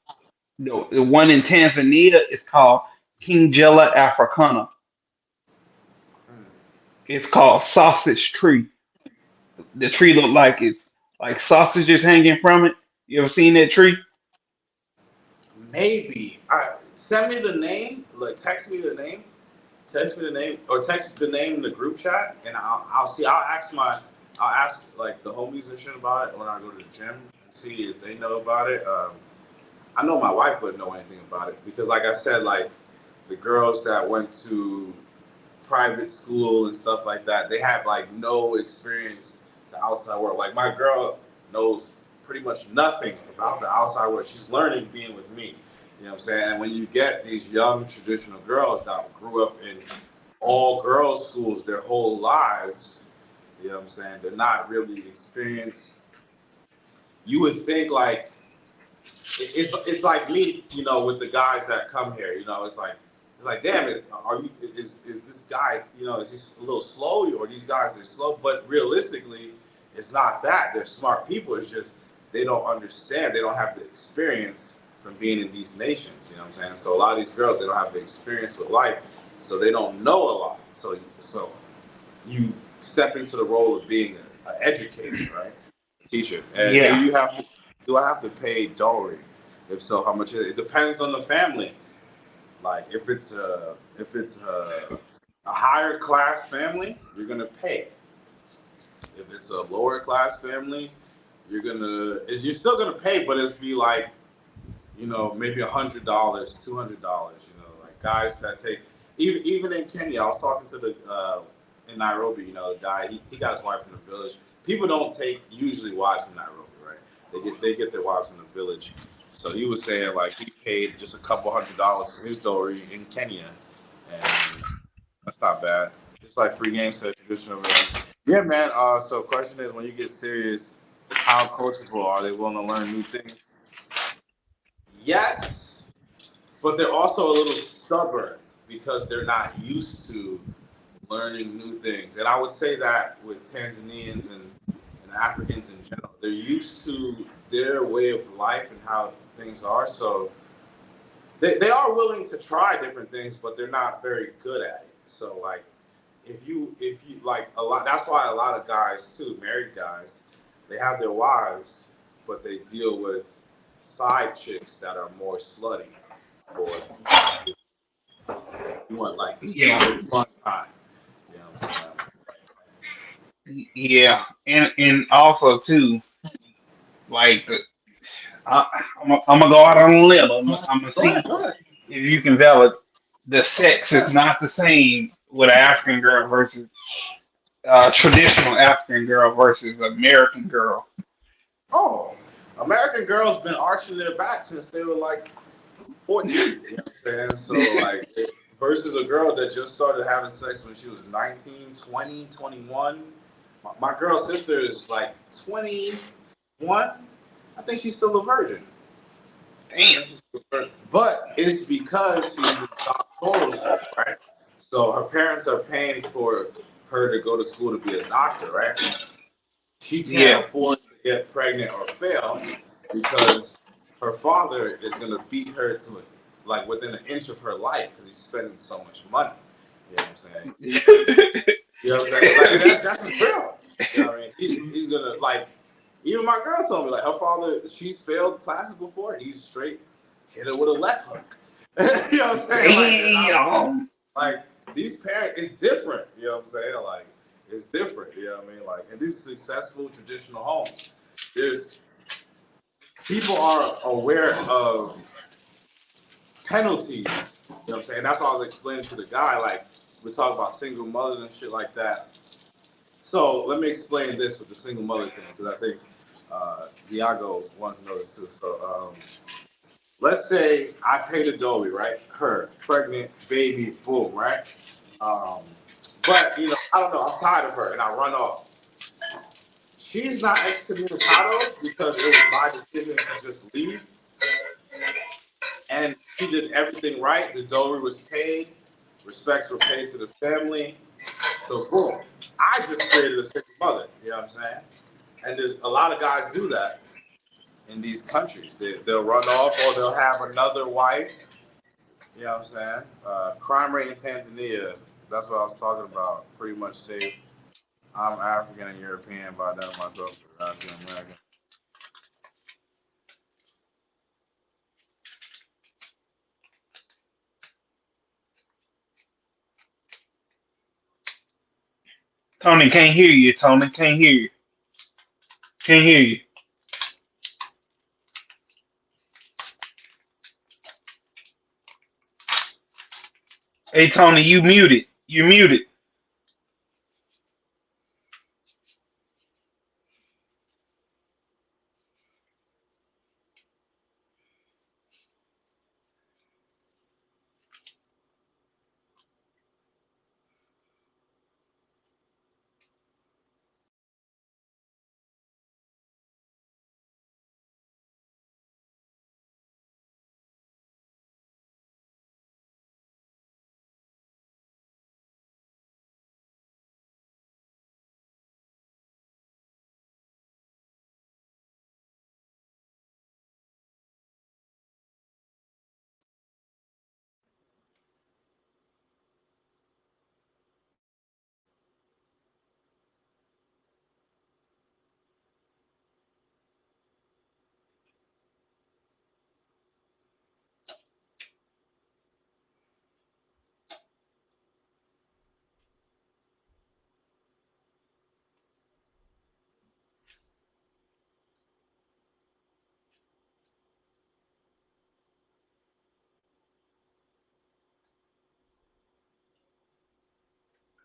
The one in Tanzania is called Kingella africana. Hmm. It's called sausage tree. The tree look like it's like sausages hanging from it. You ever seen that tree? Maybe. Send me the name. Like text me the name. Text me the name or text the name in the group chat, and I'll see. I'll ask like the homies and shit about it when I go to the gym and see if they know about it. I know my wife wouldn't know anything about it because, like I said, like the girls that went to private school and stuff like that, they have like no experience the outside world. Like my girl knows pretty much nothing about the outside world. She's learning being with me. You know what I'm saying? And when you get these young traditional girls that grew up in all girls schools their whole lives, you know what I'm saying? They're not really experienced. You would think like it's like me, with the guys that come here. It's like, damn it, is this guy, is he a little slow, or these guys they're slow? But realistically, it's not that they're smart people. It's just they don't understand. They don't have the experience from being in these nations. You know what I'm saying? So a lot of these girls, they don't have the experience with life, so they don't know a lot. So you step into the role of being an educator, right? A teacher. And Yeah, do I have to pay dowry? If so, how much is it? It depends on the family. Like if it's a higher class family, you're gonna pay. If it's a lower class family, you're still gonna pay, but it's be like maybe $100, $200. Like guys that take even in Kenya. I was talking to the in Nairobi. The guy he got his wife from the village. People don't take usually wives from Nairobi, right? They get their wives from the village. So he was saying like he paid just a couple $100 for his dowry in Kenya, and that's not bad. It's like free game set traditional. Yeah, man. So question is, when you get serious, how coachable are they willing to learn new things? Yes, but they're also a little stubborn because they're not used to learning new things. And I would say that with Tanzanians and Africans in general, they're used to their way of life and how things are. So they are willing to try different things, but they're not very good at it. So like if you like a lot, that's why a lot of guys too, married guys, they have their wives, but they deal with side chicks that are more slutty for you want like Yeah, super fun time. You know what I'm saying? yeah, and also too, like I, I'm gonna go out on a limb. I'm gonna Go ahead, see go ahead. if you can valid. The sex is not the same with an African girl versus traditional African girl versus American girl. Oh, American Girl's been arching their back since they were like 14. You know what I'm saying? So like versus a girl that just started having sex when she was 19, 20, 21. My girl's sister is like 21. I think she's still a virgin. I Damn. think she's still a virgin. But it's because she's in doctoral school, right? So her parents are paying for her to go to school to be a doctor, right? She Yeah. can't afford to get pregnant or fail because her father is going to beat her to it, like within an inch of her life because he's spending so much money. You know what I'm saying? You know what I'm saying? Like, and that's just real. You know what I mean? He's going to, like, even my girl told me, like, her father, she's failed classes before. He's straight hit her with a left hook. You know what I'm saying? Like, and I was Damn. like, these parents, it's different. You know what I'm saying? Like, it's different. You know what I mean? Like, in these successful traditional homes, there's people are aware of penalties. You know what I'm saying? That's why I was explaining to the guy, like, we talk about single mothers and shit like that. So let me explain this with the single mother thing, because I think Diago wants to know this too. So let's say I paid Adobe, right? Her, pregnant, baby, boom, right? Um, but, you know, I don't know, I'm tired of her and I run off. She's not excommunicado because it was my decision to just leave. And she did everything right. The dowry was paid, respects were paid to the family. So boom, I just created a single mother. You know what I'm saying? And there's a lot of guys do that in these countries. They'll run off or they'll have another wife. You know what I'm saying? Crime rate in Tanzania. That's what I was talking about. Pretty much safe. I'm African and European, but I identify myself as African American. Tony can't hear you. Tony can't hear you. Can't hear you. Hey Tony, you muted. You muted.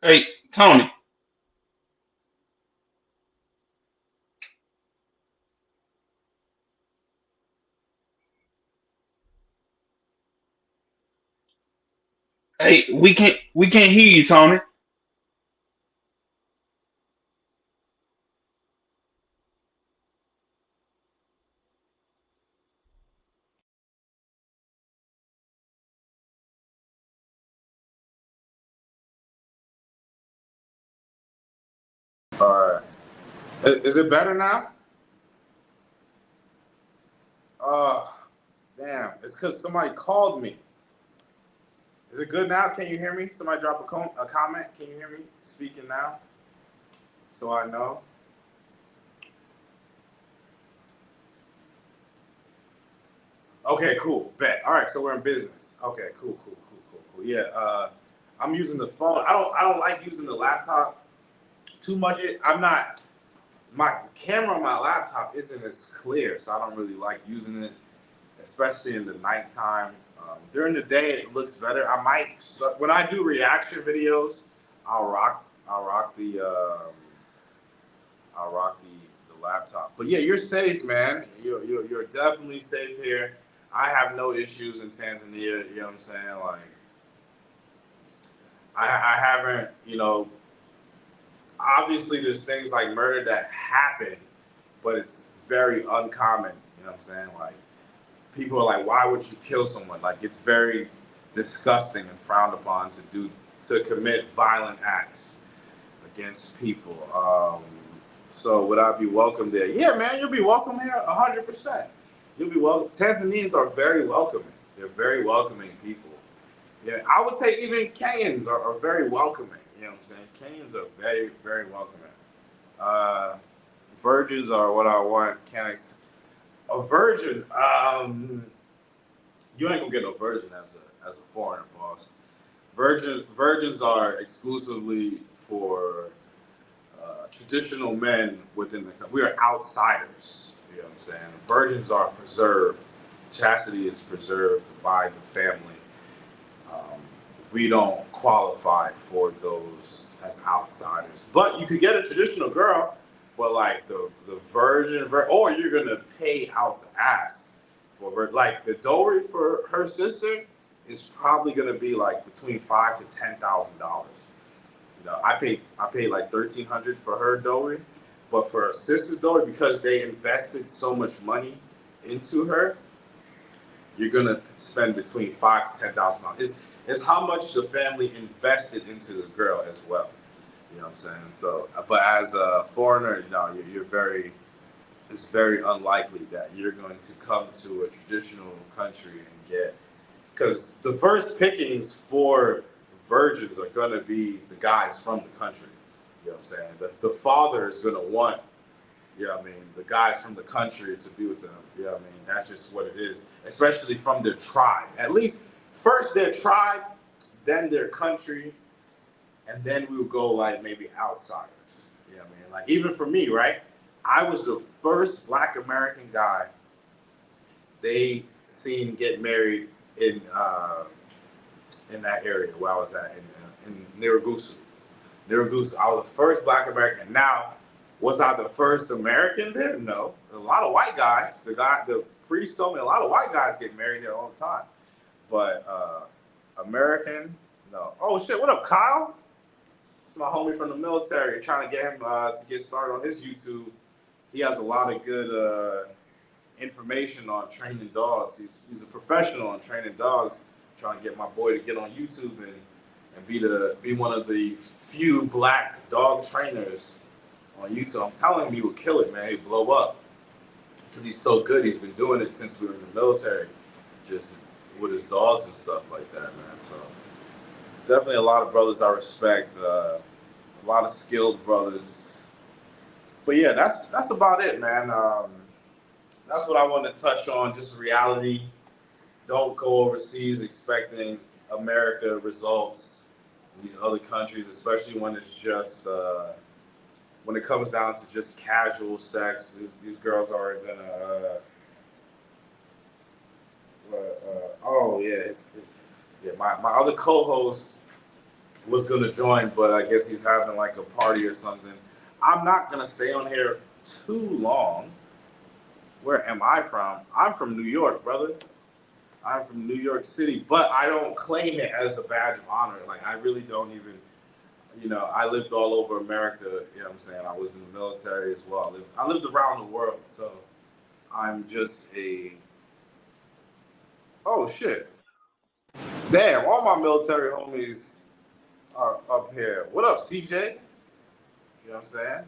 Hey Tony. Hey, we can't hear you, Tony. All right. Is it better now? Uh, damn. It's because somebody called me. Is it good now? Can you hear me? Somebody drop a comment. Can you hear me speaking now? So I know. Okay, cool. Bet. All right, so we're in business. Okay, cool. Yeah, I'm using the phone. I don't like using the laptop too much. I'm not. My camera on my laptop isn't as clear, so I don't really like using it, especially in the nighttime. During the day, it looks better. I might when I do reaction videos, I'll rock the laptop. But yeah, you're safe, man. You're definitely safe here. I have no issues in Tanzania. You know what I'm saying? Like I haven't. Obviously there's things like murder that happen, but it's very uncommon. You know what I'm saying? Like people are like, why would you kill someone? Like it's very disgusting and frowned upon to commit violent acts against people. So would I be welcome there? Yeah, man, you'll be welcome here 100%. You'll be welcome. Tanzanians are very welcoming. They're very welcoming people. Yeah, I would say even Kenyans are very welcoming. You know what I'm saying? Kenyans are very, very welcoming. Uh, Virgins are what I want. A virgin? You ain't gonna get no virgin as a foreigner, boss. Virgins are exclusively for traditional men within the country. We are outsiders. You know what I'm saying? Virgins are preserved. Chastity is preserved by the family. Um, we don't qualify for those as outsiders. But you could get a traditional girl, but like the or you're gonna pay out the ass for like the dowry for her sister is probably gonna be like between $5,000 to $10,000. I paid like 1,300 for her dowry, but for her sister's dowry, because they invested so much money into her, you're gonna spend between $5,000 to $10,000. It's how much the family invested into the girl as well. You know what I'm saying? So, but as a foreigner, no, it's very unlikely that you're going to come to a traditional country and get, because the first pickings for virgins are going to be the guys from the country. You know what I'm saying? The father is going to want, you know what I mean, the guys from the country to be with them. You know what I mean? That's just what it is, especially from their tribe. At least first their tribe, then their country, and then we would go like maybe outsiders. You know what I mean? Like even for me, right? I was the first Black American guy they seen get married in that area where I was at in Niragusu. Niragusu. I was the first Black American. Now, was I the first American there? No. A lot of white guys. The priest told me a lot of white guys get married there all the time. But Americans, no. Oh shit! What up, Kyle? It's my homie from the military. Trying to get him to get started on his YouTube. He has a lot of good information on training dogs. He's a professional on training dogs. Trying to get my boy to get on YouTube and be one of the few Black dog trainers on YouTube. I'm telling him he would kill it, man. He'd blow up because he's so good. He's been doing it since we were in the military, just with his dogs and stuff like that, man. So definitely a lot of brothers I respect. A lot of skilled brothers. But yeah, that's about it, man. That's what I wanted to touch on. Just reality. Don't go overseas expecting America results in these other countries, especially when it's just when it comes down to just casual sex. These girls aren't gonna. Yeah. My other co-host was gonna join, but I guess he's having like a party or something. I'm not gonna stay on here too long. Where am I from? I'm from New York, brother. I'm from New York City, but I don't claim it as a badge of honor. Like I really don't even, I lived all over America. You know what I'm saying? I was in the military as well. I lived around the world, so I'm just oh shit. Damn, all my military homies are up here. What up, CJ? You know what I'm saying?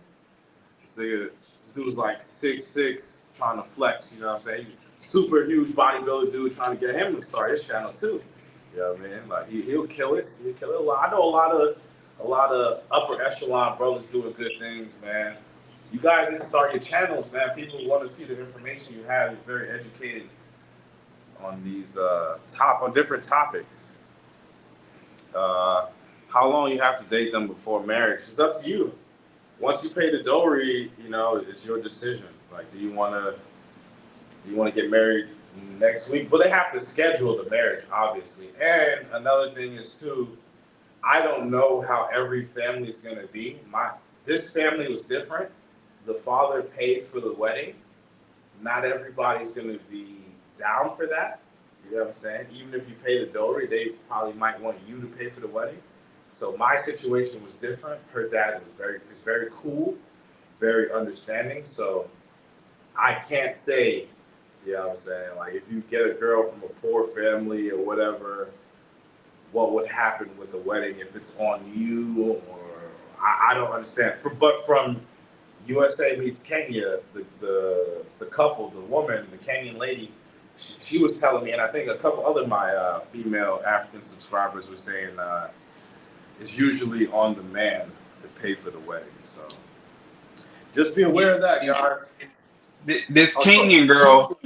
This dude's like 6'6", trying to flex, you know what I'm saying? Super huge bodybuilder dude, trying to get him to start his channel too. You know what I mean? Like he'll kill it. He'll kill it a lot. I know a lot of upper echelon brothers doing good things, man. You guys need to start your channels, man. People want to see the information you have. You're very educated on these on different topics. Uh, how long you have to date them before marriage? It's up to you. Once you pay the dowry, it's your decision. Like, do you want to get married next week? But they have to schedule the marriage, obviously. And another thing is too, I don't know how every family is gonna be. This family was different. The father paid for the wedding. Not everybody's gonna be down for that. You know what I'm saying? Even if you pay the dowry, they probably might want you to pay for the wedding. So my situation was different. Her dad is very cool, very understanding. So I can't say, you know what I'm saying? Like, if you get a girl from a poor family or whatever, what would happen with the wedding if it's on you, or I don't understand. But from USA meets Kenya, the couple, the woman, the Kenyan lady, she was telling me, and I think a couple other my female African subscribers were saying it's usually on the man to pay for the wedding. So just be aware of that, guys. This Kenyan girl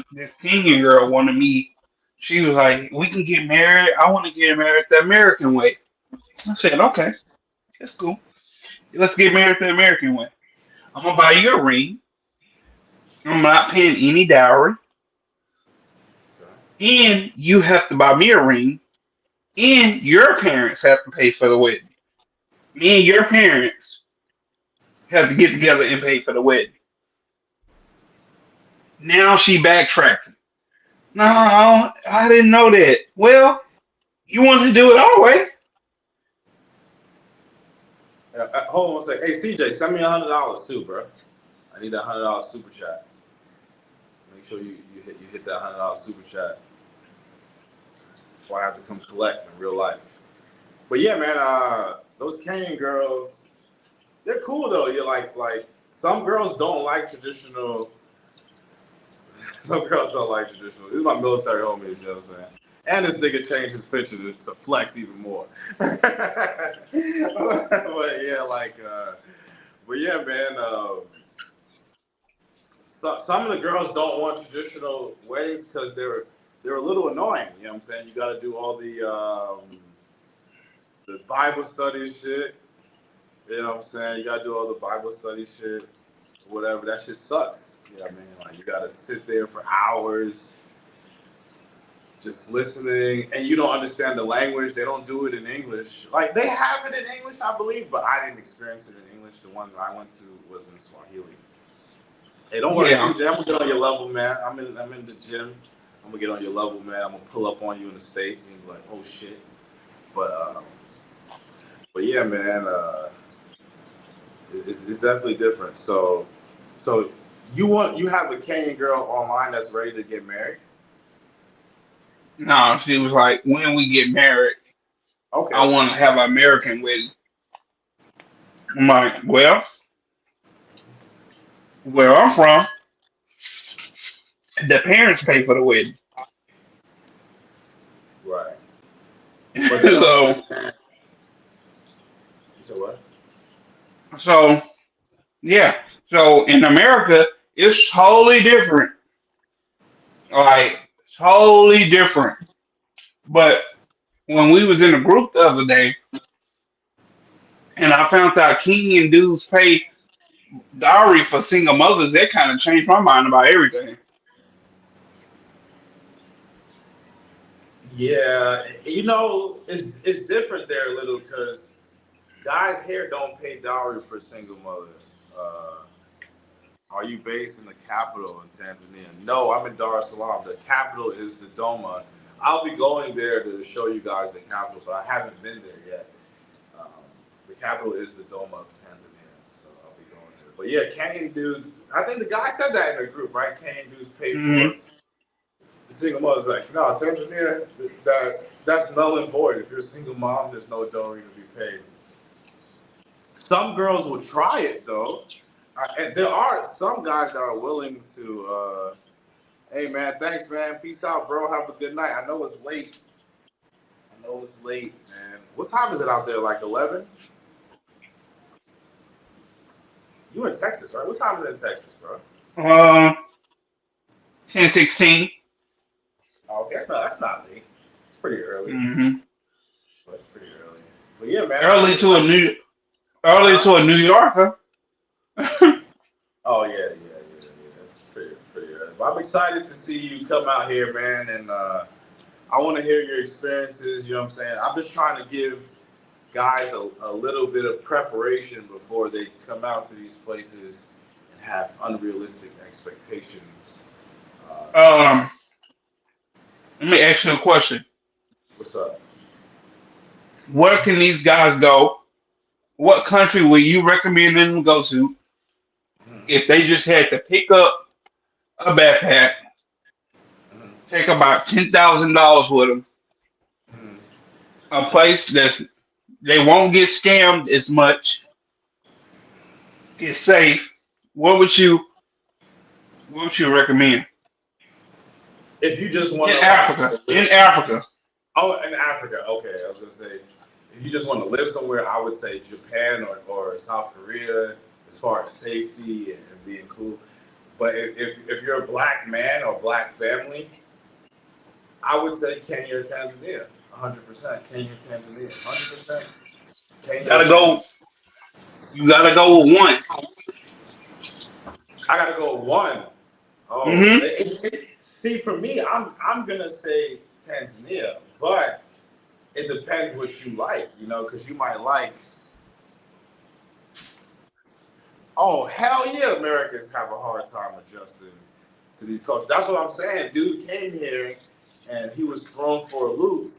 wanted me. She was like, "We can get married. I want to get married the American way." I said, "Okay, that's cool. Let's get married the American way. I'm gonna buy you a ring. I'm not paying any dowry, and you have to buy me a ring, and your parents have to pay for the wedding. Me and your parents have to get together and pay for the wedding." Now she backtracking. No, I didn't know that. Well, you want to do it our way. Hold on one second. Hey, CJ, send me $100 too, bro. I need that $100 super chat. Make sure you hit that $100 super chat before I have to come collect in real life. But yeah, man, those Kenyan girls, they're cool though. You're like some girls don't like traditional. Some girls don't like traditional. These are my military homies, you know what I'm saying? And this nigga changed his picture to flex even more. But yeah, man. Some of the girls don't want traditional weddings because they're a little annoying. You know what I'm saying? You got to do all the Bible study shit. You know what I'm saying? You got to do all the Bible study shit, whatever. That shit sucks. You know what I mean? Like, you got to sit there for hours just listening, and you don't understand the language. They don't do it in English. Like, they have it in English, I believe, but I didn't experience it in English. The one I went to was in Swahili. Hey, don't worry, Yeah. CJ. I'm gonna get on your level, man. I'm in the gym. I'm gonna get on your level, man. I'm gonna pull up on you in the States and be like, oh shit. But yeah, man. It's definitely different. So you have a Kenyan girl online that's ready to get married? No, she was like, when we get married, Okay. I want to have an American wedding. I'm like, well, where I'm from, the parents pay for the wedding. Right. But they don't so, understand. You said what? so yeah. So in America, it's totally different. Like, totally different. But when we was in a group the other day, and I found out Kenyan dudes pay dowry for single mothers, that kind of changed my mind about everything. Yeah, it's different there a little because guys here don't pay dowry for single mother. Uh, are you based in the capital in Tanzania? No, I'm in Dar es Salaam. The capital is Dodoma. I'll be going there to show you guys the capital, but I haven't been there yet. Um, the capital is Dodoma of Tanzania, so I'll be going there. But yeah, Kenyan dudes. I think the guy said that in the group, right? Kenyan dudes pay Hmm. for the single mother's like, no, Tanzania, that's null and void. If you're a single mom, there's no dowry to be paid. Some girls will try it though, and there are some guys that are willing to. Hey man, thanks man, peace out, bro. Have a good night. I know it's late. Man. What time is it out there? Like 11? You in Texas, right? What time is it in Texas, bro? Uh, 10, 16. Okay, That's not late. It's pretty early. Mm-hmm. That's pretty early. But yeah, man, I'm Early to a excited. New Early Huh? to a New Yorker. Oh yeah. That's pretty early. But I'm excited to see you come out here, man, and I want to hear your experiences. You know what I'm saying? I'm just trying to give guys a little bit of preparation before they come out to these places and have unrealistic expectations. Uh, Um, Let me ask you a question. what's up? Where can these guys go? What country would you recommend them to go to Mhm, if they just had to pick up a backpack, mhm, take about $10,000 with them, mhm. a place that they won't get scammed as much, is safe? What would you What would you recommend If you just want in to like Africa? live, In Africa, oh, in Africa, okay. I was gonna say, if you just want to live somewhere, I would say Japan or South Korea, as far as safety and being cool. But if you're a black man or black family, I would say Kenya or Tanzania. 100% Kenya, Tanzania. 100% you Kenya or gotta Tanzania. go. You gotta go with one. I gotta go with one. Oh, Hmm. see, for me, I'm gonna say Tanzania, but it depends what you like, you know, because you might like. Oh, hell yeah, Americans have a hard time adjusting to these cultures. That's what I'm saying. Dude came here and he was thrown for a loop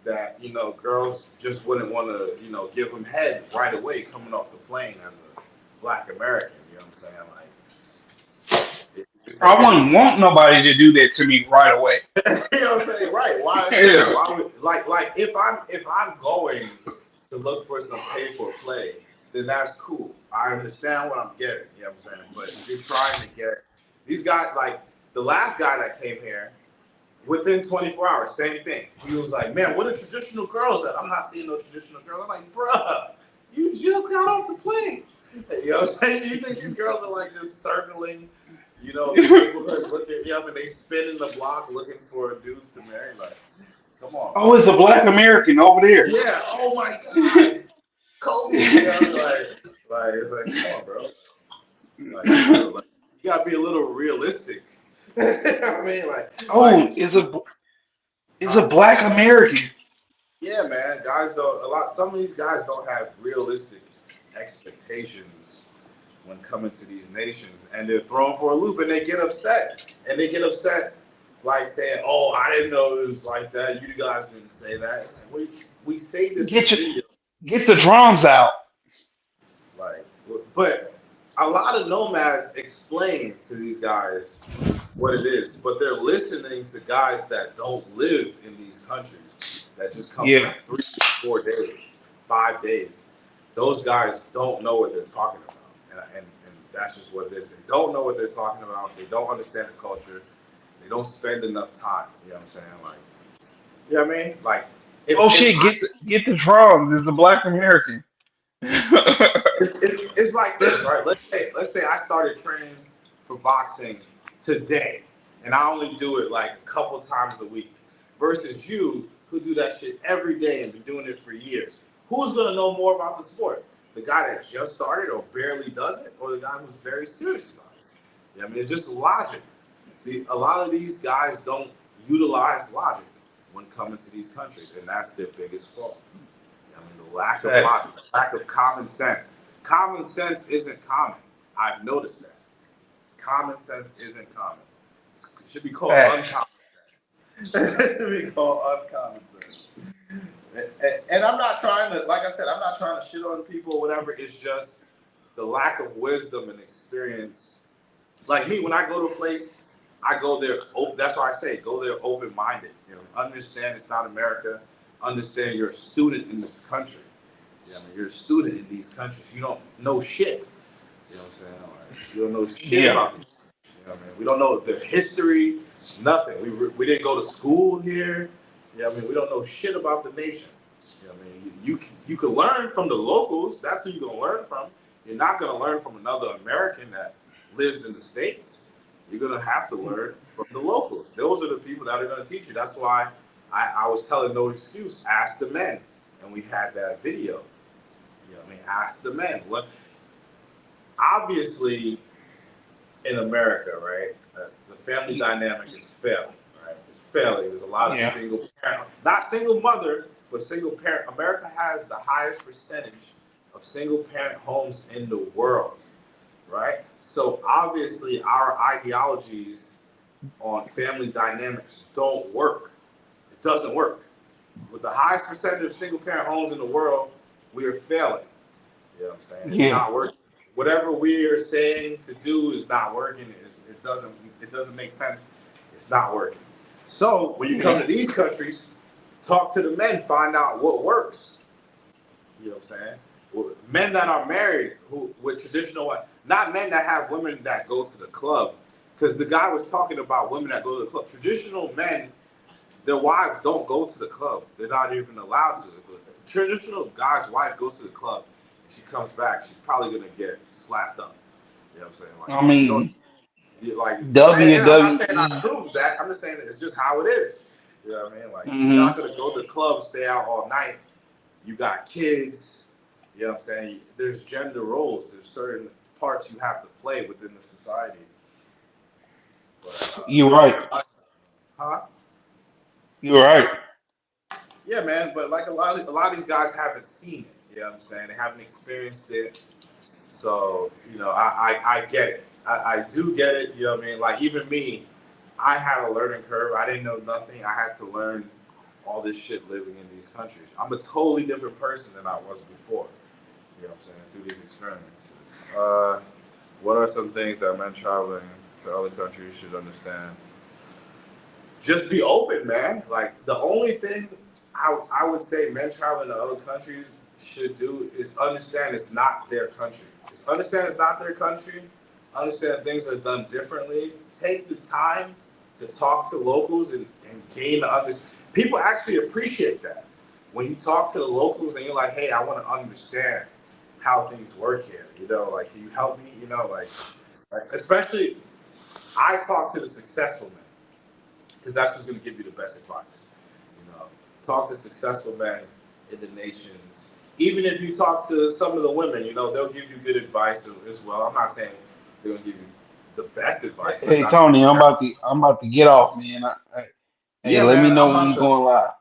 that, you know, girls just wouldn't want to, you know, give him head right away coming off the plane as a black American. You know what I'm saying? Like, it take I wouldn't want nobody to do that to me right away. you know what I'm saying? Right. Yeah. Why would like if I'm going to look for some pay for play, then that's cool. I understand what I'm getting, you know what I'm saying? But if you're trying to get these guys like the last guy that came here, within 24 hours, same thing. He was like, man, what are traditional girls at? I'm not seeing no traditional girls. I'm like, bruh, you just got off the plane. You know what I'm saying? You think these girls are like just circling, you know, the neighborhood looking, you know, and they spinning the block looking for dudes to marry? Like, come on, Oh, man. it's a black American over there. Yeah, oh my God. Kobe, you know, it's like, come on, bro. Like, for real. Like, you gotta be a little realistic. You know what I mean? Oh, it's a huh? black American. Yeah, man. Guys don't a lot. Some of these guys don't have realistic expectations when coming to these nations, and they're thrown for a loop, and they get upset, like saying, "Oh, I didn't know it was like that. You guys didn't say that." It's like we say this in Get your video, Get the drums out. like, but a lot of nomads explain to these guys what it is, but they're listening to guys that don't live in these countries that just come for Yeah. 3 4 days, 5 days. Those guys don't know what they're talking about, and that's just what it is. They don't know what they're talking about. They don't understand the culture. They don't spend enough time. You know what I'm saying? Like, you know what I mean? Like, Oh if shit! Get the drums. It's a black American. it's like this, right? Let's say I started training for boxing today, and I only do it like a couple times a week, versus you who do that shit every day and been doing it for years. Who's gonna know more about the sport? The guy that just started or barely does it, or the guy who's very serious about it? You know what I mean, it's just logic. A lot of these guys don't utilize logic when coming to these countries, and that's their biggest fault. I mean, the lack of Facts. logic, the lack of common sense. Common sense isn't common. I've noticed that. Common sense isn't common. It should be called Facts. uncommon sense. It should be called uncommon sense. And I'm not trying to, like I said, I'm not trying to shit on people or whatever. It's just the lack of wisdom and experience. Like me, when I go to a place, I go there. That's why I say go there open-minded. You know, understand it's not America. Understand you're a student in this country. Yeah, I mean, you're a student in these countries. You don't know shit. You know what I'm saying? Like, you don't know shit Yeah. about these countries. You know what I mean? We don't know their history, nothing. We didn't go to school here. Yeah, I mean, we don't know shit about the nation. You know what I mean? You can learn from the locals. That's who you're gonna learn from. You're not gonna learn from another American that lives in the States. You're gonna have to learn from the locals. Those are the people that are gonna teach you. That's why I was telling No Excuse, ask the men, and we had that video. You know what I mean? Ask the men. What? Obviously, in America, right, the family dynamic is failing. Right, it's failing. There's a lot of Yeah. single parent, not single mother, but single parent. America has the highest percentage of single parent homes in the world. Right? So obviously our ideologies on family dynamics don't work. It doesn't work. With the highest percentage of single parent homes in the world, we are failing. You know what I'm saying? It's Yeah. not working. Whatever we are saying to do is not working. It doesn't make sense. It's not working. So when you come Yeah. to these countries, talk to the men, find out what works. You know what I'm saying? Men that are married who with traditional, not men that have women that go to the club, because the guy was talking about women that go to the club. Traditional men, their wives don't go to the club. They're not even allowed to. If a traditional guy's wife goes to the club and she comes back, she's probably gonna get slapped up. You know what I'm saying? Like I you don't mean, like. And I'm not saying I WWE. prove that. I'm just saying it's just how it is. You know what I mean? Like you're Hmm. not gonna go to the club, stay out all night. You got kids, you know what I'm saying? There's gender roles. There's certain parts you have to play within the society. But You're right. yeah, huh? You're right. Yeah, man. But like a lot of these guys haven't seen it. You know what I'm saying? They haven't experienced it. So I get it. I do get it. You know what I mean? Like even me, I had a learning curve. I didn't know nothing. I had to learn all this shit living in these countries. I'm a totally different person than I was before. You know what I'm saying? Through these experiences. What are some things that men traveling to other countries should understand? Just be open, man. Like the only thing I would say men traveling to other countries should do is understand it's not their country. Just understand it's not their country. Understand things are done differently. Take the time to talk to locals and gain the understanding. People actually appreciate that. When you talk to the locals and you're like, hey, I want to understand how things work here. Like, can you help me? Like especially I talk to the successful men because that's who's going to give you the best advice. Talk to successful men in the nations. Even if you talk to some of the women, they'll give you good advice as well. I'm not saying they're going to give you the best advice, but it's Hey not going to Tony, be terrible. I'm about to get off, man. Hey, Yeah, let me man. know when you going live.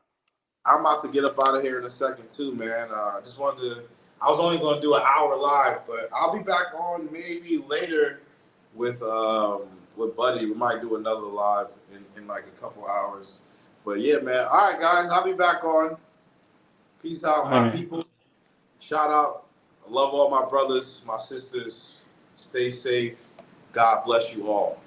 I'm about to get up out of here in a second too, man. Just wanted to. I was only going to do an hour live, but I'll be back on maybe later with Buddy. We might do another live in like a couple hours. But yeah, man. All right, guys. I'll be back on. Peace out, Hey, my man. people. Shout out. I love all my brothers, my sisters. Stay safe. God bless you all.